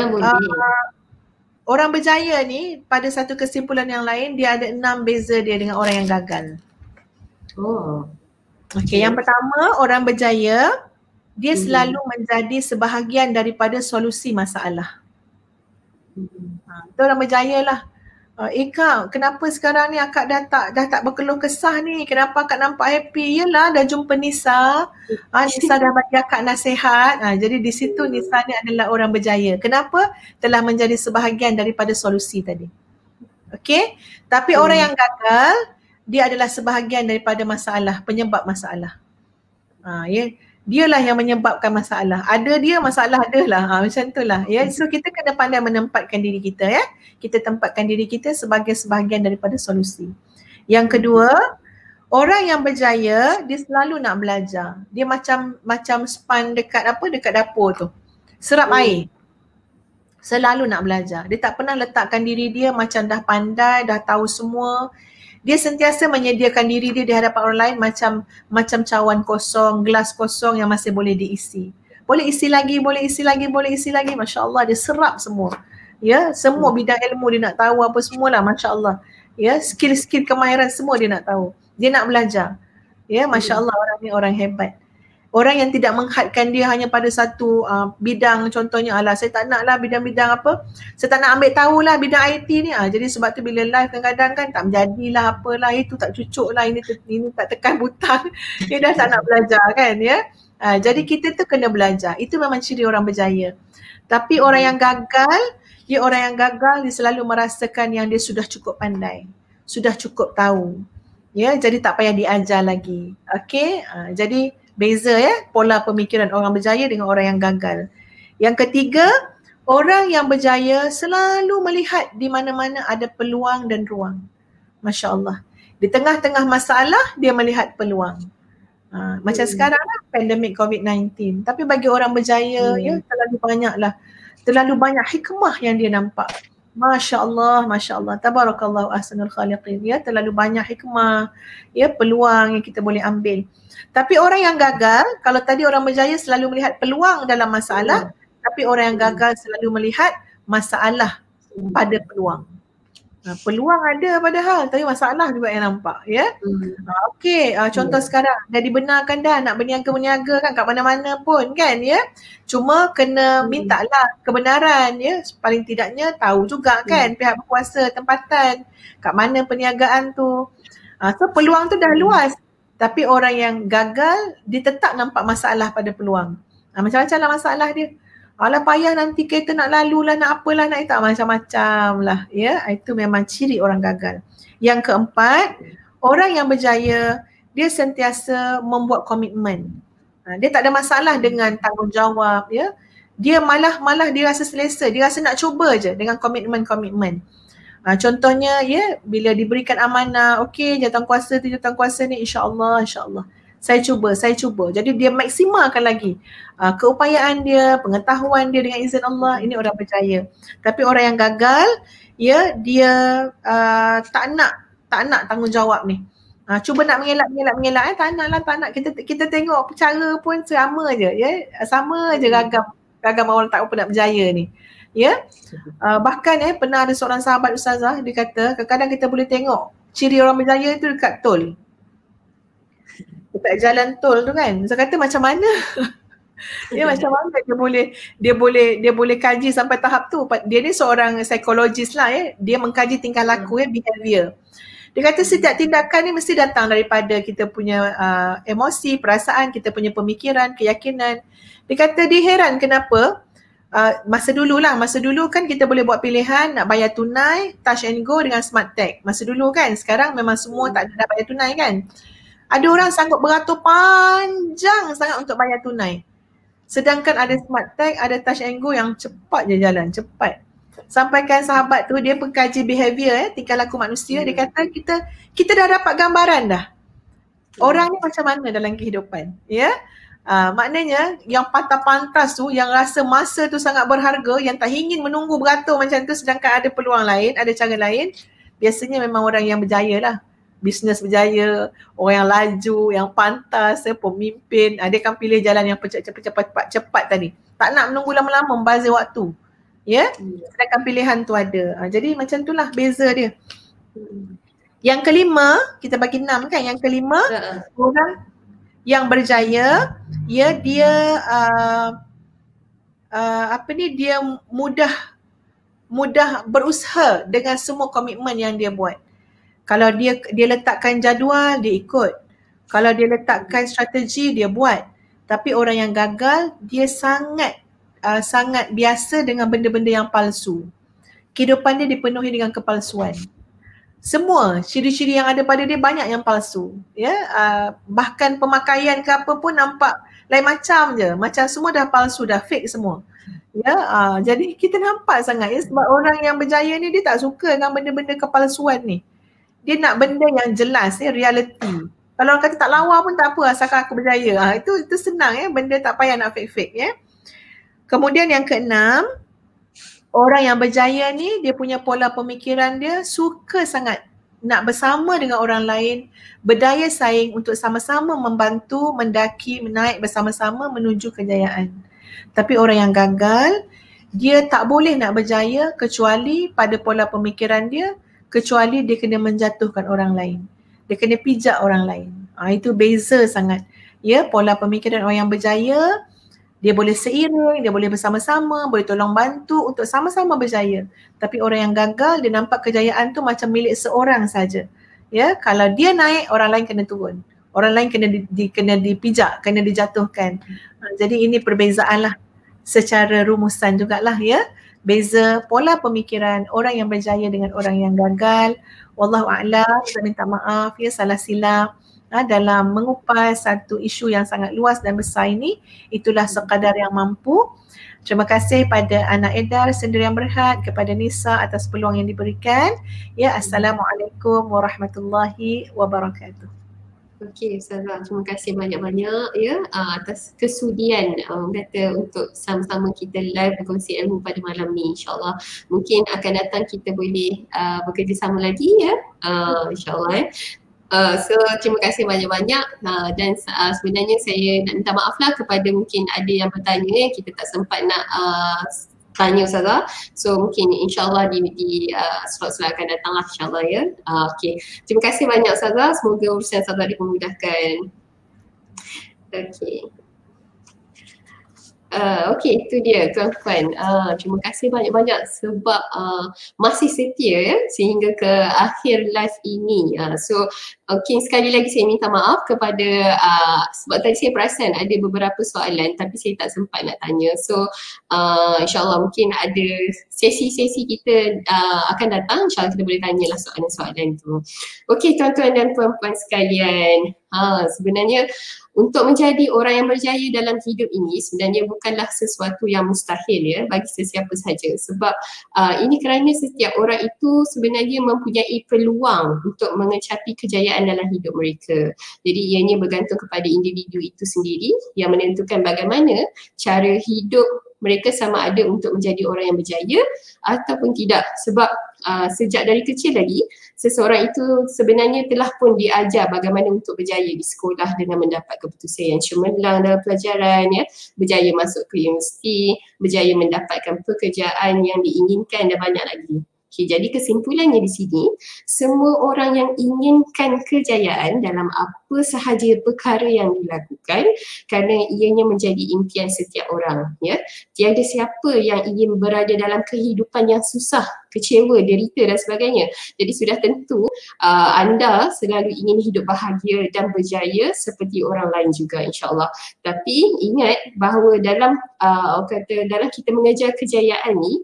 Boleh. Orang berjaya ni pada satu kesimpulan yang lain, dia ada 6 beza dia dengan orang yang gagal. Okey, yang pertama, orang berjaya dia selalu menjadi sebahagian daripada solusi masalah. Itu orang berjaya lah. Kak, kenapa sekarang ni akak dah tak berkeluh kesah ni? Kenapa akak nampak happy? Yelah, dah jumpa Nisa. Nisa dah bagi akak nasihat. Jadi di situ Nisa ni adalah orang berjaya. Kenapa? Telah menjadi sebahagian daripada solusi tadi. Okey? Tapi orang yang gagal, dia adalah sebahagian daripada masalah, penyebab masalah. Ya. Dialah yang menyebabkan masalah. Ada dia, masalah ada lah. Macam tu lah. Ya. So kita kena pandai menempatkan diri kita ya. Kita tempatkan diri kita sebagai sebahagian daripada solusi. Yang kedua, orang yang berjaya dia selalu nak belajar. Dia macam span dekat dapur tu. Serap air. Selalu nak belajar. Dia tak pernah letakkan diri dia macam dah pandai, dah tahu semua. Dia sentiasa menyediakan diri dia di hadapan orang lain macam cawan kosong, gelas kosong yang masih boleh diisi. Boleh isi lagi, boleh isi lagi, boleh isi lagi. Masya Allah, dia serap semua. Ya, semua bidang ilmu dia nak tahu apa semualah, Masya Allah. Ya, skill-skill kemahiran semua dia nak tahu. Dia nak belajar. Ya, Masya Allah, orang ni orang hebat. Orang yang tidak menghadkan dia hanya pada satu bidang, contohnya saya tak nak lah bidang-bidang apa, saya tak nak ambil tahulah bidang IT ni. Jadi sebab tu bila live kadang-kadang kan tak menjadilah apalah, itu tak cucuk lah, ini tak tekan butang, dia dah tak nak belajar kan ya. Jadi kita tu kena belajar, itu memang ciri orang berjaya. Tapi orang yang gagal, dia selalu merasakan yang dia sudah cukup pandai, sudah cukup tahu. Ya, jadi tak payah diajar lagi. Okey, jadi beza ya pola pemikiran orang berjaya dengan orang yang gagal. Yang ketiga, orang yang berjaya selalu melihat di mana-mana ada peluang dan ruang. Masya Allah. Di tengah-tengah masalah dia melihat peluang. Macam sekarang lah pandemik COVID-19. Tapi bagi orang berjaya ya terlalu banyak hikmah yang dia nampak. Masya Allah, Masya Allah. Tabarakallahu ahsanul khaliqin. Ya, terlalu banyak hikmah, ya, peluang yang kita boleh ambil. Tapi orang yang gagal, kalau tadi orang berjaya selalu melihat peluang dalam masalah, tapi orang yang gagal selalu melihat masalah pada peluang. Peluang ada padahal, tapi masalah juga yang nampak, ya. Okey, contoh sekarang dah dibenarkan dah nak berniaga kan kat mana-mana pun kan, ya. Cuma kena mintalah kebenaran, ya. Paling tidaknya tahu juga kan pihak berkuasa tempatan kat mana perniagaan tu. So peluang tu dah luas. Tapi orang yang gagal, dia tetap nampak masalah pada peluang. Macam-macam lah masalah dia. Alah payah nanti kereta nak lalu lah, nak apalah, nak tak macam-macam lah. Ya, itu memang ciri orang gagal. Yang keempat, orang yang berjaya, dia sentiasa membuat komitmen. Dia tak ada masalah dengan tanggungjawab. Ya. Dia malah dia rasa selesa, dia rasa nak cuba je dengan komitmen-komitmen. Contohnya ya, bila diberikan amanah, okey jawatan kuasa ni insya-Allah saya cuba. Jadi dia maksimalkan lagi keupayaan dia, pengetahuan dia dengan izin Allah. Ini orang berjaya. Tapi orang yang gagal, ya, dia tak nak tanggungjawab ni. Cuba nak mengelak, tak nak. Kita tengok cara pun sama je, ya. Sama je ragam orang tak apa nak berjaya ni. Ya, bahkan pernah ada seorang sahabat ustazah, dia kata kadang-kadang kita boleh tengok ciri orang berjaya tu dekat tol, dekat jalan tol tu kan. Saya kata macam mana macam mana dia boleh kaji sampai tahap tu. Dia ni seorang psikologis lah ya, dia mengkaji tingkah laku behavior. Dia kata setiap tindakan ni mesti datang daripada kita punya emosi, perasaan, kita punya pemikiran, keyakinan. Dia kata dia heran kenapa masa dulu kan kita boleh buat pilihan nak bayar tunai, touch and go dengan smart tag. Masa dulu kan, sekarang memang semua tak ada bayar tunai kan. Ada orang sanggup beratur panjang sangat untuk bayar tunai. Sedangkan ada smart tag, ada touch and go yang cepat je jalan, cepat. Sampaikan sahabat tu dia pengkaji behavior tingkah laku manusia, dia kata kita dah dapat gambaran dah. Orang ni macam mana dalam kehidupan, ya. Maknanya yang patah pantas tu, yang rasa masa tu sangat berharga, yang tak ingin menunggu beratur macam tu, sedangkan ada peluang lain, ada cara lain, biasanya memang orang yang berjaya lah. Bisnes berjaya, orang yang laju, yang pantas, pemimpin, dia akan pilih jalan yang cepat tadi. Tak nak menunggu lama-lama, membazir waktu. Ya, sedangkan pilihan tu ada. Jadi macam itulah beza dia. Yang kelima, kita bagi 6 kan, yang kelima, orang yang berjaya, ya, dia dia mudah berusaha dengan semua komitmen yang dia buat. Kalau dia letakkan jadual, dia ikut. Kalau dia letakkan strategi, dia buat. Tapi orang yang gagal, dia sangat biasa dengan benda-benda yang palsu. Kehidupan dia dipenuhi dengan kepalsuan. Semua ciri-ciri yang ada pada dia banyak yang palsu, ya. Bahkan pemakaian ke apa pun nampak lain macam je, macam semua dah palsu, dah fake semua. Ya, jadi kita nampak sangat ya, sebab orang yang berjaya ni dia tak suka dengan benda-benda kepalsuan ni. Dia nak benda yang jelas ya, reality. Kalau orang kata tak lawa pun tak apa asalkan aku berjaya. Itu senang ya, benda tak payah nak fake-fake ya. Kemudian yang keenam, orang yang berjaya ni dia punya pola pemikiran dia suka sangat nak bersama dengan orang lain, berdaya saing untuk sama-sama membantu, mendaki, menaik bersama-sama menuju kejayaan. Tapi orang yang gagal, dia tak boleh nak berjaya kecuali pada pola pemikiran dia, kecuali dia kena menjatuhkan orang lain. Dia kena pijak orang lain. Itu beza sangat. Ya, pola pemikiran orang yang berjaya, dia boleh seiring, dia boleh bersama-sama, boleh tolong bantu untuk sama-sama berjaya. Tapi orang yang gagal, dia nampak kejayaan tu macam milik seorang saja. Ya, kalau dia naik, orang lain kena turun. Orang lain kena dipijak, kena dijatuhkan. Jadi ini perbezaan lah secara rumusan jugalah ya. Beza pola pemikiran orang yang berjaya dengan orang yang gagal. Wallahu a'lam, saya minta maaf ya salah silap dalam mengupas satu isu yang sangat luas dan besar ini. Itulah sekadar yang mampu. Terima kasih pada Anak Edar, Sendirian Berhad, kepada Nisa atas peluang yang diberikan. Ya, Assalamualaikum warahmatullahi wabarakatuh. Okey Ustazah, terima kasih banyak-banyak ya atas kesudian kata untuk sama-sama kita live berkongsi ilmu pada malam ni. InsyaAllah mungkin akan datang kita boleh bekerjasama lagi ya, insyaAllah. So terima kasih banyak-banyak dan sebenarnya saya nak minta maaf lah kepada mungkin ada yang bertanya kita tak sempat nak tanya Ustazah. So mungkin insyaAllah di slot-slot akan datang lah insyaAllah ya. Okay. Terima kasih banyak Ustazah. Semoga urusan Ustazah dipermudahkan. Okay. Okay, itu dia tuan-tuan. Terima kasih banyak-banyak sebab masih setia ya sehingga ke akhir live ini. So okay, sekali lagi saya minta maaf kepada sebab tadi saya perasan ada beberapa soalan tapi saya tak sempat nak tanya. So insyaAllah mungkin ada sesi-sesi kita akan datang. InsyaAllah kita boleh tanyalah soalan-soalan tu. Okay tuan-tuan dan puan-puan sekalian. Sebenarnya untuk menjadi orang yang berjaya dalam hidup ini sebenarnya bukanlah sesuatu yang mustahil ya bagi sesiapa sahaja sebab ini kerana setiap orang itu sebenarnya mempunyai peluang untuk mengecapi kejayaan dalam hidup mereka. Jadi ianya bergantung kepada individu itu sendiri yang menentukan bagaimana cara hidup mereka sama ada untuk menjadi orang yang berjaya ataupun tidak sebab sejak dari kecil lagi seseorang itu sebenarnya telah pun diajar bagaimana untuk berjaya di sekolah dengan mendapat keputusan yang cemerlang dalam pelajaran ya, berjaya masuk ke universiti, berjaya mendapatkan pekerjaan yang diinginkan dan banyak lagi. Okay, jadi kesimpulannya di sini, semua orang yang inginkan kejayaan dalam apa sahaja perkara yang dilakukan kerana ianya menjadi impian setiap orang. Ya. Tiada siapa yang ingin berada dalam kehidupan yang susah, kecewa, derita dan sebagainya. Jadi sudah tentu anda selalu ingin hidup bahagia dan berjaya seperti orang lain juga insyaAllah. Tapi ingat bahawa dalam dalam kita mengejar kejayaan ni,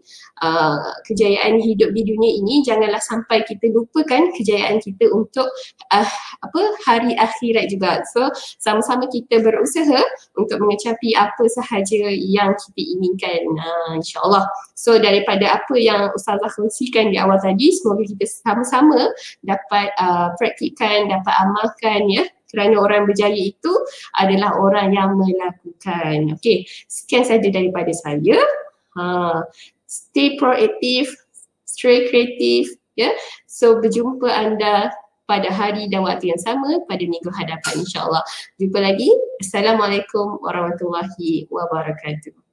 kejayaan hidup di dunia ini, janganlah sampai kita lupakan kejayaan kita untuk hari akhirat juga. So sama-sama kita berusaha untuk mengecapi apa sahaja yang kita inginkan insyaAllah. So daripada apa yang Ustazah kongsikan di awal tadi, semoga kita sama-sama dapat praktikkan, dapat amalkan ya. Kerana orang berjaya itu adalah orang yang melakukan. Okey, sekian saja daripada saya. Stay proaktif, stay kreatif ya. So berjumpa anda pada hari dan waktu yang sama pada minggu hadapan insyaAllah. Jumpa lagi. Assalamualaikum warahmatullahi wabarakatuh.